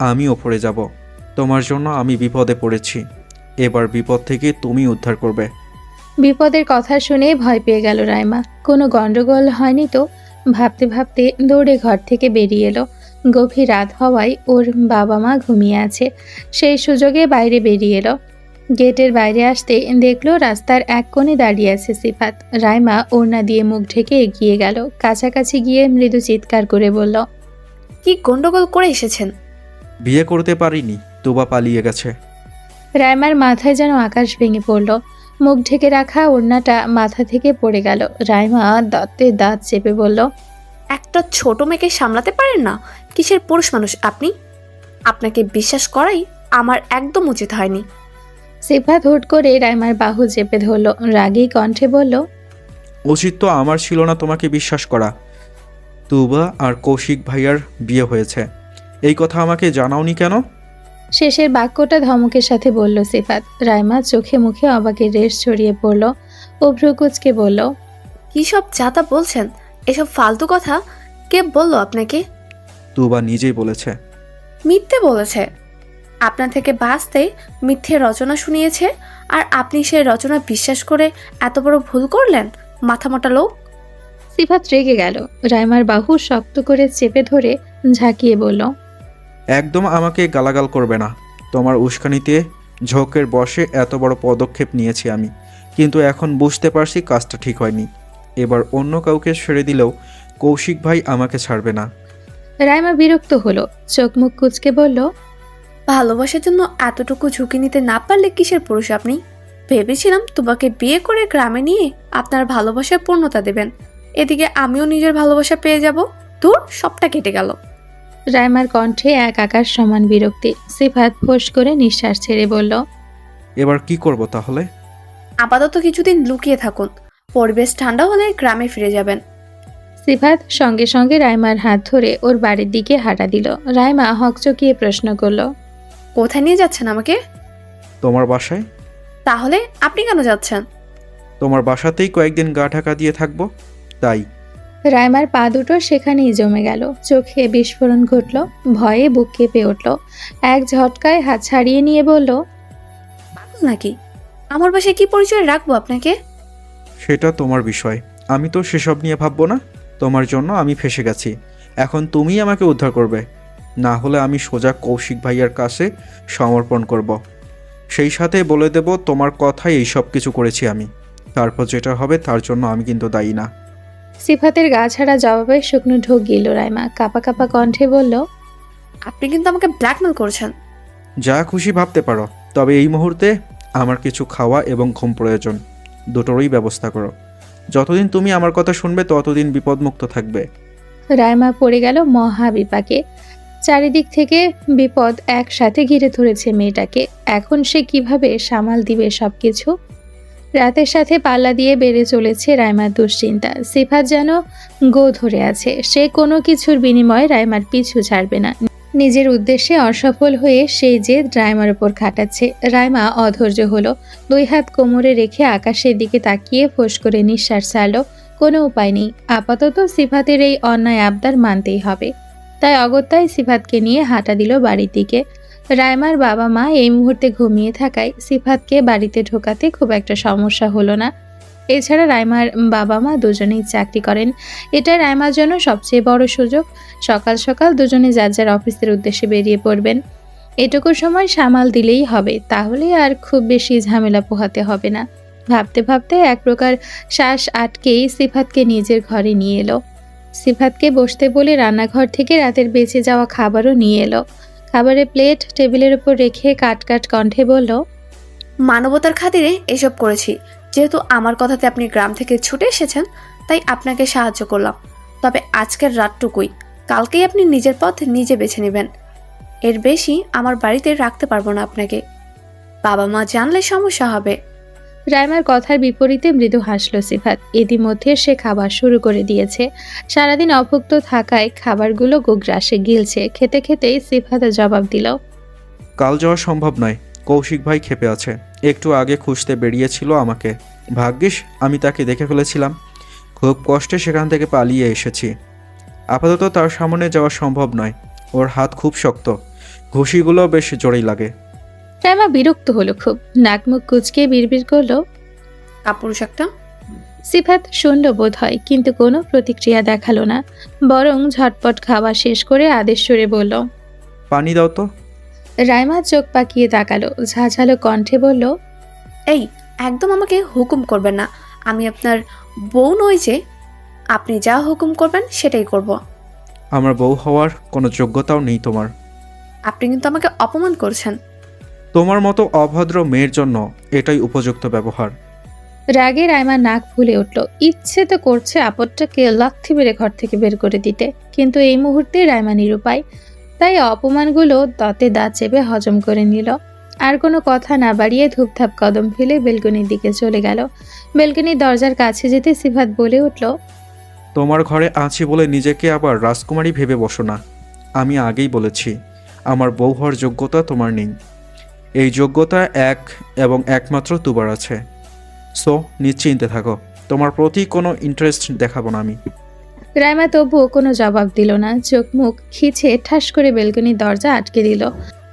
আমি ওপরে যাব। তোমার জন্য আমি বিপদে পড়েছি, এবার বিপদ থেকে তুমি উদ্ধার করবে। বিপদের কথা শুনে ভয় পেয়ে গেল রাইমা। কোনো গন্ডগোল হয়নি তো? ভাবতে ভাবতে দৌড়ে ঘর থেকে বেরিয়ে এলো। গভীর রাত হওয়ায় ওর বাবা মা ঘুমিয়ে আছে। সেই সুযোগে বাইরে বেরিয়ে এলো। গেটের বাইরে আসতে দেখলো রাস্তার এক কোণে দাঁড়িয়ে আছে সিফাত। রাইমা ওড়না দিয়ে মুখ ঢেকে এগিয়ে গেল। কাছাকাছি গিয়ে মৃদু চিৎকার করে বলল, কি গন্ডগোল করে এসেছেন? বিয়ে করতে পারিনি, তুবা পালিয়ে গেছে। রাইমার মাথায় যেন আকাশ ভেঙে পড়ল। মুখ ঢেকে রাখা ওড়নাটা মাথা থেকে পড়ে গেল। রাইমা দাঁতে দাঁত চেপে বলল, একটা ছোট মেয়েকে সামলাতে পারেন না? কিসের পুরুষ মানুষ আপনি? আপনাকে বিশ্বাস করাই আমার একদম উচিত হয়নি। সিফাত হুট করে রাইমার বাহু চেপে ধরল। রাগী কণ্ঠে বলল, উচিত তো আমার ছিল না তোমাকে বিশ্বাস করা। তুবা আর কৌশিক ভাইয়ার বিয়ে হয়েছে, এই কথা আমাকে জানাওনি কেন? শেষের বাক্যটা ধমকের সাথে বলল সিফাত। রাইমা চোখে মুখে অবাকের রেশ ছড়িয়ে পড়ল। ও ভ্রুকুচকে বলল, কি সব যাতা বলছেন? এসব ফালতু কথা কে বলল আপনাকে? তুবা নিজেই বলেছে। মিথ্যে বলেছে। আপনার থেকে বাঁচতে মিথ্যে রচনা শুনিয়েছে, আর আপনি সেই রচনা বিশ্বাস করে এত বড় ভুল করলেন, মাথামোটা লোক। সিফাত রেগে গেল। রাইমার বাহু শক্ত করে চেপে ধরে ঝাঁকিয়ে বলল, একদম আমাকে গালাগাল করবে না। তোমার উস্কানিতে ঝোঁকের বশে এত বড় পদক্ষেপ নিয়েছি আমি, কিন্তু এখন বুঝতে পারছি কাজটা ঠিক হয়নি। এবার অন্য কাউকে ছেড়ে দিলেও কৌশিক ভাই আমাকে ছাড়বে না। রাইমা বিরক্ত হলো, চোখ মুখ কুঁচকে বলল, ভালোবাসার জন্য এতটুকু ঝুঁকি নিতে না পারলে কিসের পুরুষ আপনি? ভেবেছিলাম তোমাকে বিয়ে করে গ্রামে নিয়ে আপনার ভালোবাসার পূর্ণতা দেবেন, এদিকে আমিও নিজের ভালোবাসা পেয়ে যাব। তোর সবটা কেটে গেল। রাইমার কণ্ঠে এক আকাশ সমান বিরক্তি। সিফাত ফোঁস করে নিঃশ্বাস ছেড়ে বলল, এবার কি করব তাহলে? আপাতত কিছুদিন লুকিয়ে থাকুন, পরিবেশ ঠান্ডা হলে গ্রামে ফিরে যাবেন। সিফাত সঙ্গে সঙ্গে রাইমার হাত ধরে ওর বাড়ির দিকে হাঁটা দিল। রাইমা হকচকিয়ে প্রশ্ন করল, কোথায় নিয়ে যাচ্ছেন আমাকে? তোমার বাসায়। তাহলে আপনি কেন যাচ্ছেন? তোমার বাসাতেই কয়েকদিন গা ঢাকা দিয়ে থাকবো, তাই। রাইমার পা দুটো সেখানেই জমে গেল। চোখে বিস্ফোরণ ঘটল, ভয়ে বুক কেঁপে উঠল। এক ঝটকায় হাত ছাড়িয়ে নিয়ে বলল, পাগল নাকি? আমার বাসায় কি পরিচয় রাখবো আপনাকে? সেটা তোমার বিষয়, আমি তো সেসব নিয়ে ভাববো না। তোমার জন্য আমি ফেঁসে গেছি, এখন তুমিই আমাকে উদ্ধার করবে। না হলে আমি সোজা কৌশিক ভাইয়ার কাছে সমর্পণ করব। সেই সাথে বলে দেব তোমার কথাই এই সব কিছু করেছি আমি। তারপর যেটা হবে তার জন্য আমি কিন্তু দায়ী না। সিফাতের গা ছাড়া জবাবে শুকনো ঢোক গিল। রাইমা কাঁপা কাঁপা কণ্ঠে বলল, আপনি কিন্তু আমাকে ব্ল্যাকমেল করছেন। যা খুশি ভাবতে পারো, তবে এই মুহূর্তে আমার কিছু খাওয়া এবং ঘুম প্রয়োজন, দুটোরই ব্যবস্থা করো। যতদিন তুমি আমার কথা শুনবে ততদিন বিপদমুক্ত থাকবে। রাইমা পড়ে গেল মহা বিপাকে। চারিদিক থেকে বিপদ একসাথে ঘিরে ধরেছে মেয়েটাকে। এখন সে কিভাবে সামাল দিবে সবকিছু? রাতের সাথে পাল্লা দিয়ে বেড়ে চলেছে রাইমার দুশ্চিন্তা। সিফাত যেন গো ধরে আছে, সে কোনো কিছুর বিনিময়ে রাইমার পিছু ছাড়বে না। নিজের উদ্দেশ্যে অসফল হয়ে সেই জেদ রাইমার উপর খাটাচ্ছে। রাইমা অধৈর্য হলো, দুই হাত কোমরে রেখে আকাশের দিকে তাকিয়ে ফোঁস করে নিঃশ্বাস ছাড়ল। কোনো উপায় নেই, আপাতত সিফাতের এই অন্যায় আবদার মানতেই হবে। তাই অগত্যায় সিফাতকে নিয়ে হাঁটা দিল বাড়ির দিকে। রাইমার বাবা মা এই মুহূর্তে ঘুমিয়ে থাকায় সিফাতকে বাড়িতে ঢোকাতে খুব একটা সমস্যা হলো না। এছাড়া রাইমার বাবা মা দুজনেই চাকরি করেন, এটা রাইমার জন্য সবচেয়ে বড় সুযোগ। সকাল সকাল দুজনে যার যার অফিসের উদ্দেশ্যে বেরিয়ে পড়বেন। এটুকু সময় সামাল দিলেই হবে, তাহলে আর খুব বেশি ঝামেলা পোহাতে হবে না। ভাবতে ভাবতে এক প্রকার শ্বাস আটকেই সিফাতকে নিজের ঘরে নিয়ে এলো। সিফাতকে বসতে বলে রান্নাঘর থেকে রাতের বেঁচে যাওয়া খাবারও নিয়ে এলো। খাবারের প্লেট টেবিলের উপর রেখে কাট কণ্ঠে বলল, মানবতার খাতিরে এসব করেছি। যেহেতু আমার কথাতে আপনি গ্রাম থেকে ছুটে এসেছেন, তাই আপনাকে সাহায্য করলাম। তবে আজকের রাতটুকুই, কালকেই আপনি নিজের পথ নিজে বেছে নেবেন। এর বেশি আমার বাড়িতে রাখতে পারবো না আপনাকে, বাবা মা জানলে সমস্যা হবে। রাইমার কথার বিপরীতে মৃদু হাসল সিফাত। ইতিমধ্যে সে খাবার শুরু করে দিয়েছে। সারাদিন অভুক্ত থাকায় খাবারগুলো গোগ্রাসে গিলছে। খেতে খেতেই সিফাত জবাব দিল, কাল যাওয়া সম্ভব নয়, কৌশিক ভাই ক্ষেপে আছে। একটু আগে খুঁজতে বেরিয়েছিল আমাকে, ভাগ্যিস আমি তাকে দেখে ফেলেছিলাম। খুব কষ্টে সেখান থেকে পালিয়ে এসেছি। আপাতত তার সামনে যাওয়া সম্ভব নয়, ওর হাত খুব শক্ত, ঘুষিগুলো বেশ জোরেই লাগে। রাইমা বিরক্ত হলো খুব, নাক মুখ কুচকে বিড়বিড় করলো, কাপুরুষ একটা। সিফাত শুনল বোধ হয়, কিন্তু কোনো প্রতিক্রিয়া দেখালো না, বরং ঝটপট খাওয়া শেষ করে আদেশ সুরে বলল, পানি দাও তো। রাইমা চোখ পাকিয়ে তাকালো, ঝাঝালো কণ্ঠে বলল, এই, একদম আমাকে হুকুম করবেন না। আমি আপনার বউ নই যে আপনি যা হুকুম করবেন সেটাই করব। আমার বউ হওয়ার কোনো যোগ্যতাও নেই তোমার। আপনি কিন্তু আমাকে অপমান করছেন। তোমার মতো অভদ্র মেয়ের জন্য এটাই উপযুক্ত ব্যবহার। রাগে রাইমা নাক ফুলে উঠল। ইচ্ছে তো করছে আপদটাকে লাথি মেরে ঘর থেকে বের করে দিতে, কিন্তু এই মুহূর্তে রাইমা নিরুপায়। তাই অপমানগুলো দাঁতে দাঁত চেপে হজম করে নিল। আর কোনো কথা না বাড়িয়ে ধূপধাপ কদম ফেলে বেলকনির দিকে চলে গেল। বেলকনির দরজার কাছে যেতে সিফাত বলে উঠল, তোমার ঘরে আছি বলে নিজেকে আবার রাজকুমারী ভেবে বসো না। আমি আগেই বলেছি, আমার বউ হওয়ার যোগ্যতা তোমার নেই। এই যোগ্যতা এক এবং একমাত্র তুবার আছে। সো নিশ্চিন্তে থাকো, তোমার প্রতি কোনো ইন্টারেস্ট দেখাবো না আমি। রাইমা তবুও কোনো জবাব দিল না, চোখ মুখ খিচে ঠাস করে বেলকনির দরজা আটকে দিল।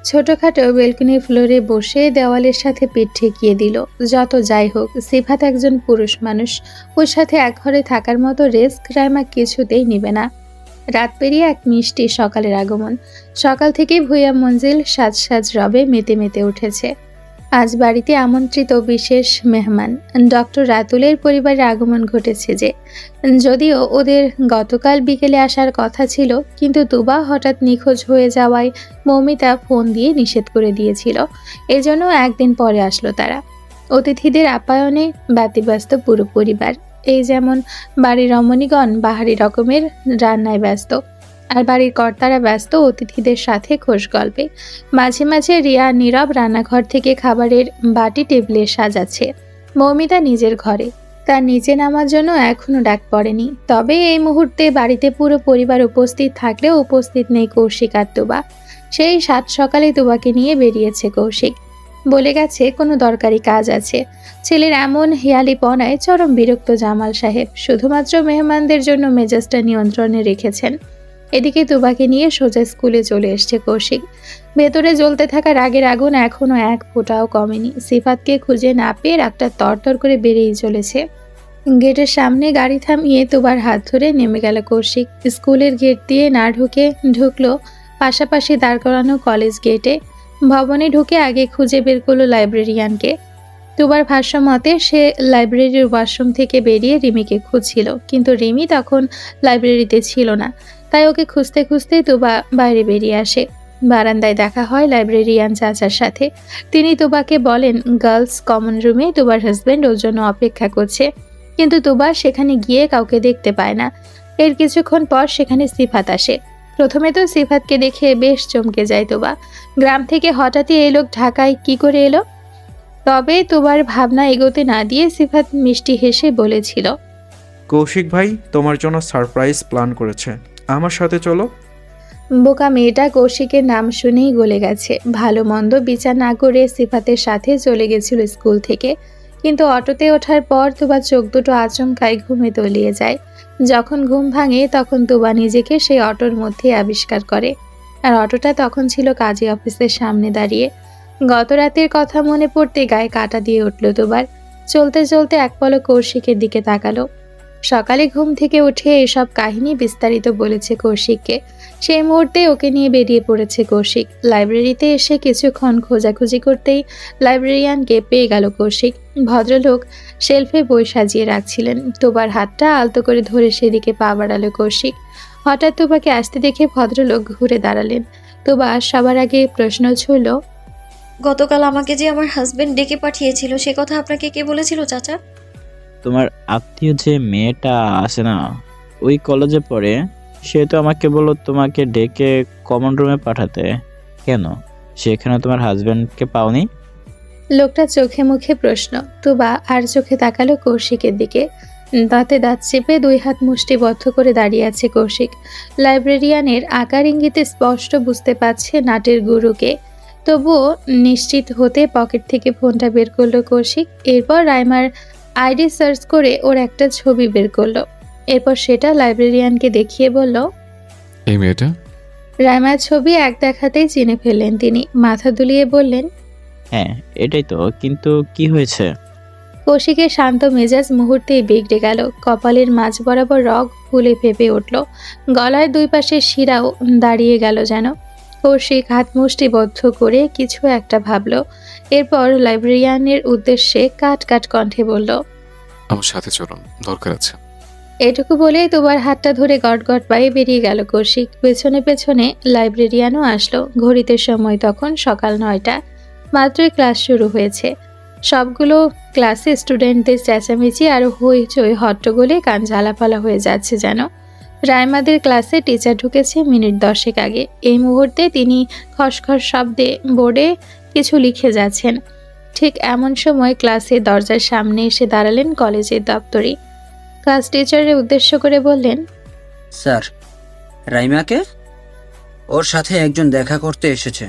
ছোটখাটো বেলকনির ফ্লোরে বসে দেওয়ালের সাথে পিঠ ঠেকিয়ে দিল। যত যাই হোক, সিফাত একজন পুরুষ মানুষ, ওর সাথে এক ঘরে থাকার মতো রিস্ক রাইমা কিছুতেই নিবে না। রাত পেরিয়ে এক মিষ্টি সকালের আগমন। সকাল থেকেই ভুইয়া মঞ্জিল সাজ সাজ রবে মেতে মেতে উঠেছে। আজ বাড়িতে আমন্ত্রিত বিশেষ মেহমান ডক্টর রাতুলের পরিবারের আগমন ঘটেছে। যদিও ওদের গতকাল বিকেলে আসার কথা ছিল, কিন্তু তুবা হঠাৎ নিখোঁজ হয়ে যাওয়ায় মৌমিতা ফোন দিয়ে নিষেধ করে দিয়েছিল। এজন্য একদিন পরে আসলো তারা। অতিথিদের আপ্যায়নে ব্যতিব্যস্ত পুরো পরিবার। এই যেমন বাড়ির রমণীগণ বাহারি রকমের রান্নায় ব্যস্ত, আর বাড়ির কর্তারা ব্যস্ত অতিথিদের সাথে খোশ গল্পে। মাঝে মাঝে রিয়া নীরব রান্নাঘর থেকে খাবারের বাটি টেবিলে সাজাচ্ছে। মৌমিতা নিজের ঘরে, তার নিচে নামার জন্য এখনো ডাক পড়েনি। তবে এই মুহূর্তে বাড়িতে পুরো পরিবার উপস্থিত থাকলেও উপস্থিত নেই কৌশিক আর তুবা। সেই সাত সকালে তুবাকে নিয়ে বেরিয়েছে কৌশিক। বলে গেছে কোনো দরকারি কাজ আছে। ছেলের এমন হেয়ালিপনায় চরম বিরক্ত জামাল সাহেব। শুধুমাত্র মেহমানদের জন্য মেজাজটা নিয়ন্ত্রণে রেখেছেন। এদিকে তুবাকে নিয়ে সোজা স্কুলে চলে এসছে কৌশিক। ভেতরে জ্বলতে থাকা রাগের আগুন এখনো এক ফোঁটাও কমেনি। সিফাতকে খুঁজে না পেয়ে রাগটা তরতর করে বেরিয়ে চলেছে। গেটের সামনে গাড়ি থামিয়ে তুবার হাত ধরে নেমে গেল কৌশিক। স্কুলের গেট দিয়ে না ঢুকলো পাশাপাশি দাঁড় করানো কলেজ গেটে। ভবনে ঢুকে আগে খুঁজে বের করলো লাইব্রেরিয়ানকে। তুবার ভাষ্য মতে সে লাইব্রেরির ওয়াশরুম থেকে বেরিয়ে রিমিকে খুঁজছিল, কিন্তু রিমি তখন লাইব্রেরিতে ছিল না। তাই ওকে খুঁজতে খুঁজতে তুবা বাইরে বেরিয়ে আসে। বারান্দায় দেখা হয় লাইব্রেরিয়ান চাচার সাথে। তিনি তুবাকে বলেন গার্লস কমন রুমে তুবার হাজবেন্ড ওর জন্য অপেক্ষা করছে, কিন্তু তুবা সেখানে গিয়ে কাউকে দেখতে পায় না। এর কিছুক্ষণ পর সেখানে সিফাত আসে। প্রথমে তো সিফাতকে দেখে বেশ চমকে যায় তুবা। গ্রাম থেকে হঠাৎই এই লোক ঢাকায় কি করে এলো? তবে তুবার ভাবনা এগোতে না দিয়ে সিফাত মিষ্টি হেসে বলেছিল, কৌশিক ভাই তোমার জন্য সারপ্রাইজ প্ল্যান করেছে, আমার সাথে চলো। বোকা মেয়েটা কৌশিকের নাম শুনেই গলে গেছে। ভালো মন্দ বিচার না করে সিফাতের সাথে চলে গেছিল স্কুল থেকে, কিন্তু অটোতে ওঠার পর তুবা চোখ দুটো আচমকায় ঘুমে তলিয়ে যায়। যখন ঘুম ভাঙে তখন তুবা নিজেকে সেই অটোর মধ্যে আবিষ্কার করে, আর অটোটা তখন ছিল কাজী অফিসের সামনে দাঁড়িয়ে। গত রাতের কথা মনে পড়তে গায়ে কাঁটা দিয়ে উঠল তুবার। চলতে চলতে এক পলক কৌশিকের দিকে তাকালো। সকালে ঘুম থেকে উঠে এসব কাহিনী বিস্তারিত বলেছে কৌশিককে। সেই মুহূর্তে ওকে নিয়ে বেরিয়ে পড়েছে কৌশিক। লাইব্রেরিতে এসে কিছুক্ষণ খোঁজাখুঁজি করতেই লাইব্রেরিয়ানকে পেয়ে গেল কৌশিক। ভদ্রলোক শেলফে বই সাজিয়ে রাখছিলেন। তুবার হাতটা আলতো করে ধরে সেদিকে পা বাড়ালো কৌশিক। হঠাৎ তুবাকে আসতে দেখে ভদ্রলোক ঘুরে দাঁড়ালেন। তুবা সবার আগে প্রশ্ন ছুড়ল, গতকাল আমাকে যে আমার হাজবেন্ড ডেকে পাঠিয়েছিল সে কথা আপনাকে কে বলেছিল চাচা? তোমার আত্মীয় যে মেয়েটা আছে না, ওই কলেজে পড়ে, সে তো আমাকে বললো তোমাকে ডেকে কমন রুমে পাঠাতে। কেন, সেখানে তোমার হাজবেন্ডকে পাওনি? লোকটা চোখে মুখে প্রশ্ন। তুবা আর চোখে তাকালো কৌশিকের দিকে। দাঁতে দাঁত চেপে দুই হাত মুষ্টিবদ্ধ করে দাঁড়িয়ে আছে কৌশিক। লাইব্রেরিয়ানের আকার ইঙ্গিতে স্পষ্ট বুঝতে পারছে নাটের গুরুকে। তবুও নিশ্চিত হতে পকেট থেকে ফোনটা বের করলো কৌশিক। এরপর রাইমার আইডি সার্চ করে ওর একটা ছবি বের করলো। এরপর সেটা লাইব্রেরিয়ানকে দেখিয়ে বলল, এই মেয়েটা? রাইমার ছবি এক দেখাতেই চিনে ফেললেন তিনি। মাথা দুলিয়ে বললেন, হ্যাঁ এটাই তো, কিন্তু কি হয়েছে? কৌশিকের শান্ত মেজাজ মুহূর্তেই বিগড়ে গেল। কপালের মাঝ বরাবর রগ ফুলে ফেপে উঠল। গলার দুই পাশে শিরাও দাঁড়িয়ে গেল যেন। কৌশিক হাত মুষ্টিবদ্ধ করে কিছু একটা ভাবল। এরপর লাইব্রেরিয়ানের উদ্দেশ্যে কাট কাট কণ্ঠে বলল, আমার সাথে চলুন, দরকার আছে। এটুকু বলেই তোমার হাতটা ধরে গট গট পায়ে বেরিয়ে গেল কৌশিক। পেছনে পেছনে লাইব্রেরিয়ানও আসলো। ঘড়িতে সময় তখন সকাল 9টা। মাত্রই ক্লাস শুরু হয়েছে। সবগুলো ক্লাসে স্টুডেন্টদের চেঁচামেচি আর হইচই হট্টগোলে কান ঝালাপালা হয়ে যাচ্ছে যেন। রাইমাদের ক্লাসে টিচার ঢুকেছে মিনিট 10 আগে। এই মুহূর্তে তিনি খসখস শব্দে বোর্ডে কিছু লিখে যাচ্ছেন। ঠিক এমন সময় ক্লাসের দরজার সামনে এসে দাঁড়ালেন কলেজের দপ্তরি। ক্লাস টিচারের উদ্দেশ্য করে বললেন, স্যার, রাইমাকে ওর সাথে একজন দেখা করতে এসেছে,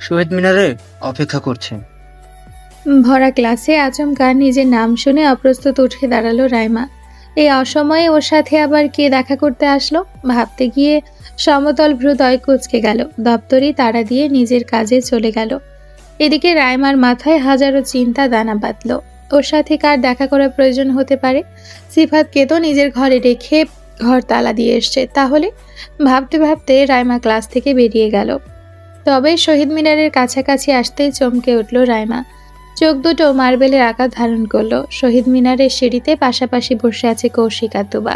শহীদ মিনারে অপেক্ষা করছে। ভরা ক্লাসে আচমকা নিজের নাম শুনে অপ্রস্তুত উঠে দাঁড়ালো রাইমা। এই অসময়ে ওর সাথে আবার কে দেখা করতে আসলো ভাবতে গিয়ে সমতল হৃদয় কুঁচকে গেল। দপ্তরি তাড়া দিয়ে নিজের কাজে চলে গেল। এদিকে রাইমার মাথায় হাজারো চিন্তা দানা বাঁধল। ওর সাথে কার দেখা করার প্রয়োজন হতে পারে? সিফাতকে তো নিজের ঘরে রেখে ঘর তালা দিয়ে এসছে, তাহলে ভাবতে ভাবতে রাইমা ক্লাস থেকে বেরিয়ে গেল। তবে শহীদ মিনারের কাছাকাছি আসতেই চমকে উঠল রাইমা। চোখ দুটো মার্বেলের আকার ধারণ করলো। শহীদ মিনারের সিঁড়িতে পাশাপাশি বসে আছে কৌশিক আর তুবা।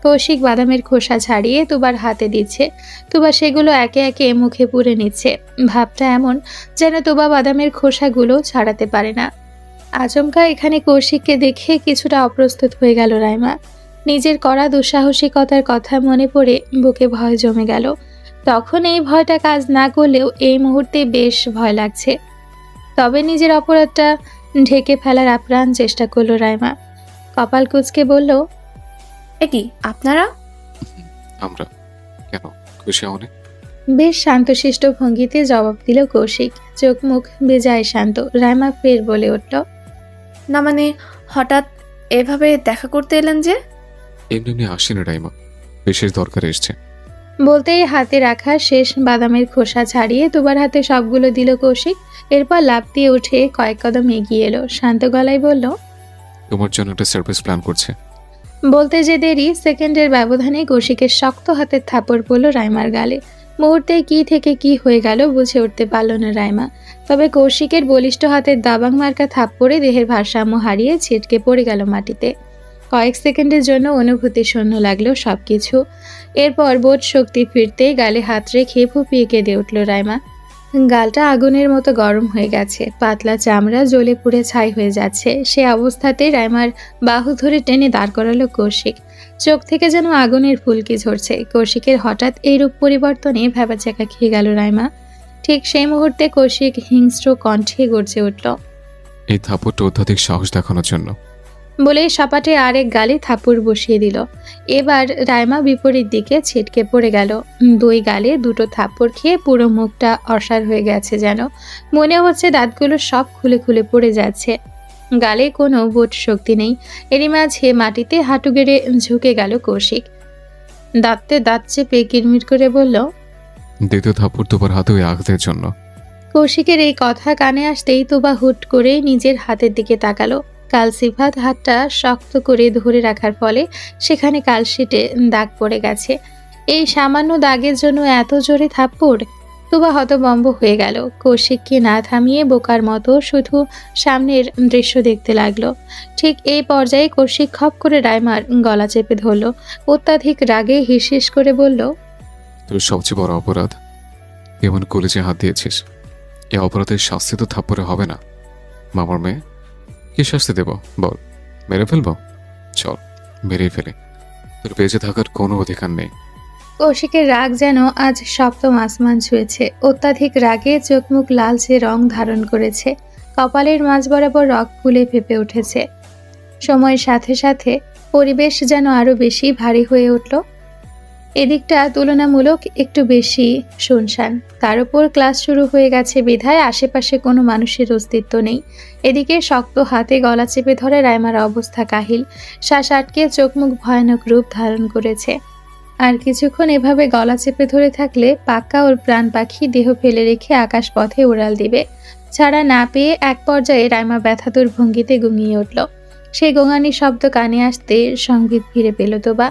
কৌশিক বাদামের খোসা ছাড়িয়ে তুবার হাতে দিচ্ছে, তুবা সেগুলো একে একে মুখে পুরে নিচ্ছে। ভাবটা এমন যেন তুবা বাদামের খোসাগুলো ছাড়াতে পারে না। আচমকা এখানে কৌশিককে দেখে কিছুটা অপ্রস্তুত হয়ে গেল রাইমা। নিজের করা দুঃসাহসিকতার কথা মনে পড়ে বুকে ভয় জমে গেল। তখন এই ভয়টা কাজ না করলেও এই মুহূর্তে বেশ ভয় লাগছে। তবে নিজের অপরাধটা ঢেকে ফেলার আপ্রাণ চেষ্টা করলো রাইমা। কপাল কুঁচকে বলল, এ কি আপনারা? আমরা কেন, খুশি অনেক। বেশ শান্তশিষ্ট ভঙ্গিতে জবাব দিল কৌশিক। চোখ মুখ বেজায় শান্ত। রাইমা ফের বলে উঠল, না মানে হঠাৎ এভাবে দেখা করতে এলেন যে? এমনি এমনি আসি না রাইমা, বিশেষ দরকারে এসছে। বলতেই হাতে রাখা শেষ বাদামের খোসা ছাড়িয়ে দুবার হাতে সবগুলো দিল কৌশিক। এরপর লাফ দিয়ে উঠে কয়েক কদম এগিয়ে এলো। শান্ত গলায় বলল, তোমার জন্য একটা সারপ্রাইজ প্ল্যান করছে। বলতে যে দেরি, সেকেন্ডের ব্যবধানে কৌশিকের শক্ত হাতের থাপড় পড়ল রাইমার গালে। মুহূর্তে কি থেকে কি হয়ে গেল বুঝে উঠতে পারল না রাইমা। তবে কৌশিকের বলিষ্ঠ হাতের দাবাং মার্কা থাপ্পড়ে দেহের ভারসাম্য হারিয়ে ছিটকে পড়ে গেল মাটিতে। কয়েক সেকেন্ডের জন্য অনুভূতি শূন্য লাগলো সবকিছু। এরপর বোধ শক্তি ফিরতেই গালে হাত রেখে ফুপিয়ে কেঁদে উঠল রাইমা। গালটা আগুনের মতো গরম হয়ে গেছে, পাতলা চামড়া জ্বলে পুড়ে ছাই হয়ে যাচ্ছে। সে অবস্থাতে রাইমার বাহু ধরে টেনে দাঁড় করালো কৌশিক। চোখ থেকে যেন আগুনের ফুলকি ঝরছে। কৌশিকের হঠাৎ এই রূপ পরিবর্তনে ভ্যাবাচ্যাকা খেয়ে গেল রাইমা। ঠিক সেই মুহূর্তে কৌশিক হিংস্র কণ্ঠে গর্জে উঠল, এই থাপ্পড়টা অত্যাধিক সাহস দেখানোর জন্য। বলেই সপাটে আরেক গালে থাপ্পড় বসিয়ে দিল। এবার রাইমা বিপরীত দিকে ছিটকে পড়ে গেল। দুই গালে দুটো থাপ্পড় খেয়ে পুরো মুখটা অসাড় হয়ে গেছে, যেন মনে হচ্ছে দাঁতগুলো সব খুলে খুলে পড়ে যাচ্ছে। গালে কোনো বোধ শক্তি নেই। এরই মাঝে মাটিতে হাঁটু গেড়ে ঝুঁকে গেল কৌশিক। দাঁতে দাঁত চেপে কিরমির করে বলল, দ্বিতীয় থাপ্পড় তোমার হাতে ওই আঘাতের জন্য। কৌশিকের এই কথা কানে আসতেই তোবা হুট করে নিজের হাতের দিকে তাকালো। কাল সিফাত হাতটা শক্ত করে ধরে রাখার ফলে সেখানে কালশিটে দাগ পড়ে গেছে। এই সামান্য দাগের জন্য এত জোরে থাপ্পড়! তোবা হতভম্ব হয়ে গেল। কৌশিককে না থামিয়ে বোকার মতো শুধু সামনের দৃশ্য দেখতে লাগলো। ঠিক এই পর্যায়ে কৌশিক খপ করে রাইমার গলা চেপে ধরল। অত্যাধিক রাগে হিসহিস করে বলল, তোর সবচেয়ে বড় অপরাধ এমন কলেজে হাত দিয়েছিস। এই অপরাধের শাস্তি তো থাপ্পড়ে হবে না। মামার মেয়ে, কি শাস্তি দেব বল? মেরে ফেলবো? চল মেরেই ফেলে, তোর বেঁচে থাকার কোনো অধিকার নেই। কৌশিকের রাগ যেন আজ সপ্তম আসমান ছুঁয়েছে। অত্যাধিক রাগে চোখ মুখ লালচে রং ধারণ করেছে। কপালের মাঝ বরাবর রক ফুলে ফেপে উঠেছে। সময়ের সাথে সাথে পরিবেশ যেন আরো বেশি ভারী হয়ে উঠল। এদিকটা তুলনামূলক একটু বেশি শুনশান। তার উপর ক্লাস শুরু হয়ে গেছে বিধায় আশেপাশে কোনো মানুষের অস্তিত্ব নেই। এদিকে শক্ত হাতে গলা চেপে ধরে রাইমার অবস্থা কাহিল। শ্বাস আটকে চোখ মুখ ভয়ানক রূপ ধারণ করেছে। আর কিছুক্ষণ এভাবে গলা চেপে ধরে থাকলে পাক্কা ওর প্রাণ পাখি দেহ ফেলে রেখে আকাশ পথে উড়াল দিবে। ছাড়া না পেয়ে এক পর্যায়ে রাইমা ব্যথাতুর ভঙ্গিতে গুঙিয়ে উঠল। সেই গোঙানি শব্দ কানে আসতে সংবিত ফিরে পেল তোবা।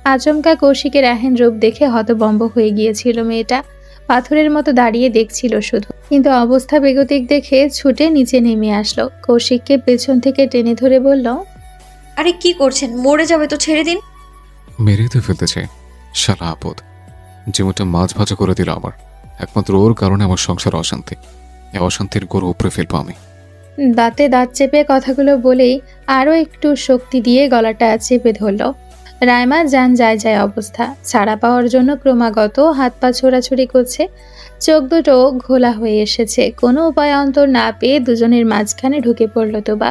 আচমকা কৌশিকের এহেন রূপ দেখে হতভম্ব হয়ে গিয়েছিল মেয়েটা। পাথরের মতো দাঁড়িয়ে দেখছিল শুধু, কিন্তু অবস্থা বেগতিক দেখে ছুটে নিচে নেমে আসলো। কৌশিককে পেছন থেকে টেনে ধরে বলল, আরে কি করছেন? মরে যাবে তো, ছেড়ে দিন। মেরেই তো ফেলতে চাই, শালা আপদ। জীবনটা মাছ ভাজা করে দিল আমার। একমাত্র ওর কারণে আমার সংসার অশান্তি। এই অশান্তির গরু উপরে ফেলবো আমি। দাঁতে দাঁত চেপে কথাগুলো বলেই আরও একটু শক্তি দিয়ে গলাটা চেপে ধরল। রাইমা যান যায় যায় অবস্থা। ছাড়া পাওয়ার জন্য ক্রমাগত হাত পা ছোড়াছুড়ি করছে। চোখ দুটো ঘোলা হয়ে এসেছে। কোনো উপায় অন্তর না পেয়ে দুজনের মাঝখানে ঢুকে পড়ল তোবা।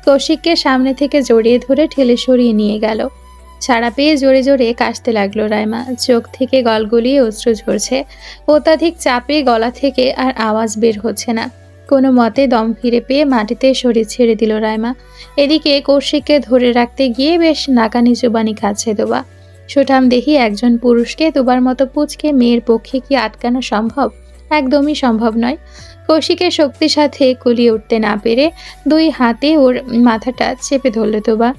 কৌশিককে সামনে থেকে জড়িয়ে ধরে ঠেলে সরিয়ে নিয়ে গেল। ছাড়া পেয়ে জোরে জোরে কাশতে লাগলো রাইমা। চোখ থেকে গলগলিয়ে অশ্রু ঝরছে। অত্যাধিক চাপে গলা থেকে আর আওয়াজ বের হচ্ছে না। কোনো মতে দম ফিরে পেয়ে মাটিতে শরীর ছেড়ে দিল রাইমা। এদিকে কৌশিককে ধরে রাখতে গিয়ে বেশ নাকানি চুবানি খাচ্ছে তোবা। সুঠাম দেখি একজন পুরুষকে তোবার মতো পুচকে মেয়ের পক্ষে কি আটকানো সম্ভব? একদমই সম্ভব নয়। কৌশিকের শক্তির সাথে কুলিয়ে উঠতে না পেরে 2 হাতে ওর মাথাটা চেপে ধরল তোবা।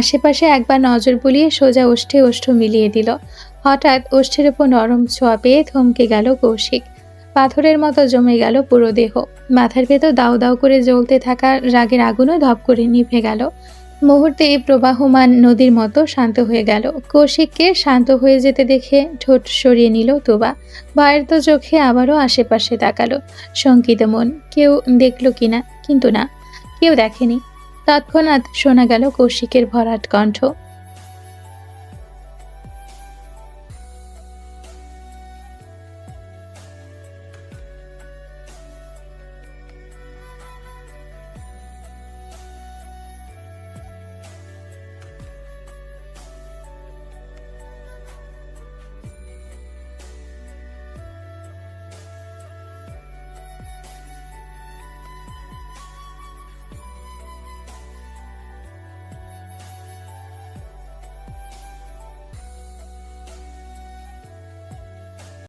আশেপাশে একবার নজর বুলিয়ে সোজা ওষ্ঠে ওষ্ঠ মিলিয়ে দিল। হঠাৎ ওষ্ঠের উপর নরম ছোঁয়া পেয়ে থমকে গেল কৌশিক। পাথরের মতো জমে গেল পুরো দেহ। মাথার ভেতর দাউ দাউ করে জ্বলতে থাকা রাগের আগুনও ধপ করে নিভে গেল। মুহূর্তে প্রবাহমান নদীর মতো শান্ত হয়ে গেল। কৌশিককে শান্ত হয়ে যেতে দেখে ঠোঁট সরিয়ে নিল তোবা। ভয়ের তো চোখে আবারও আশেপাশে তাকালো। শঙ্কিত মন, কেউ দেখলো কিনা, কিন্তু না, কেউ দেখেনি। তৎক্ষণাৎ শোনা গেল কৌশিকের ভরাট কণ্ঠ।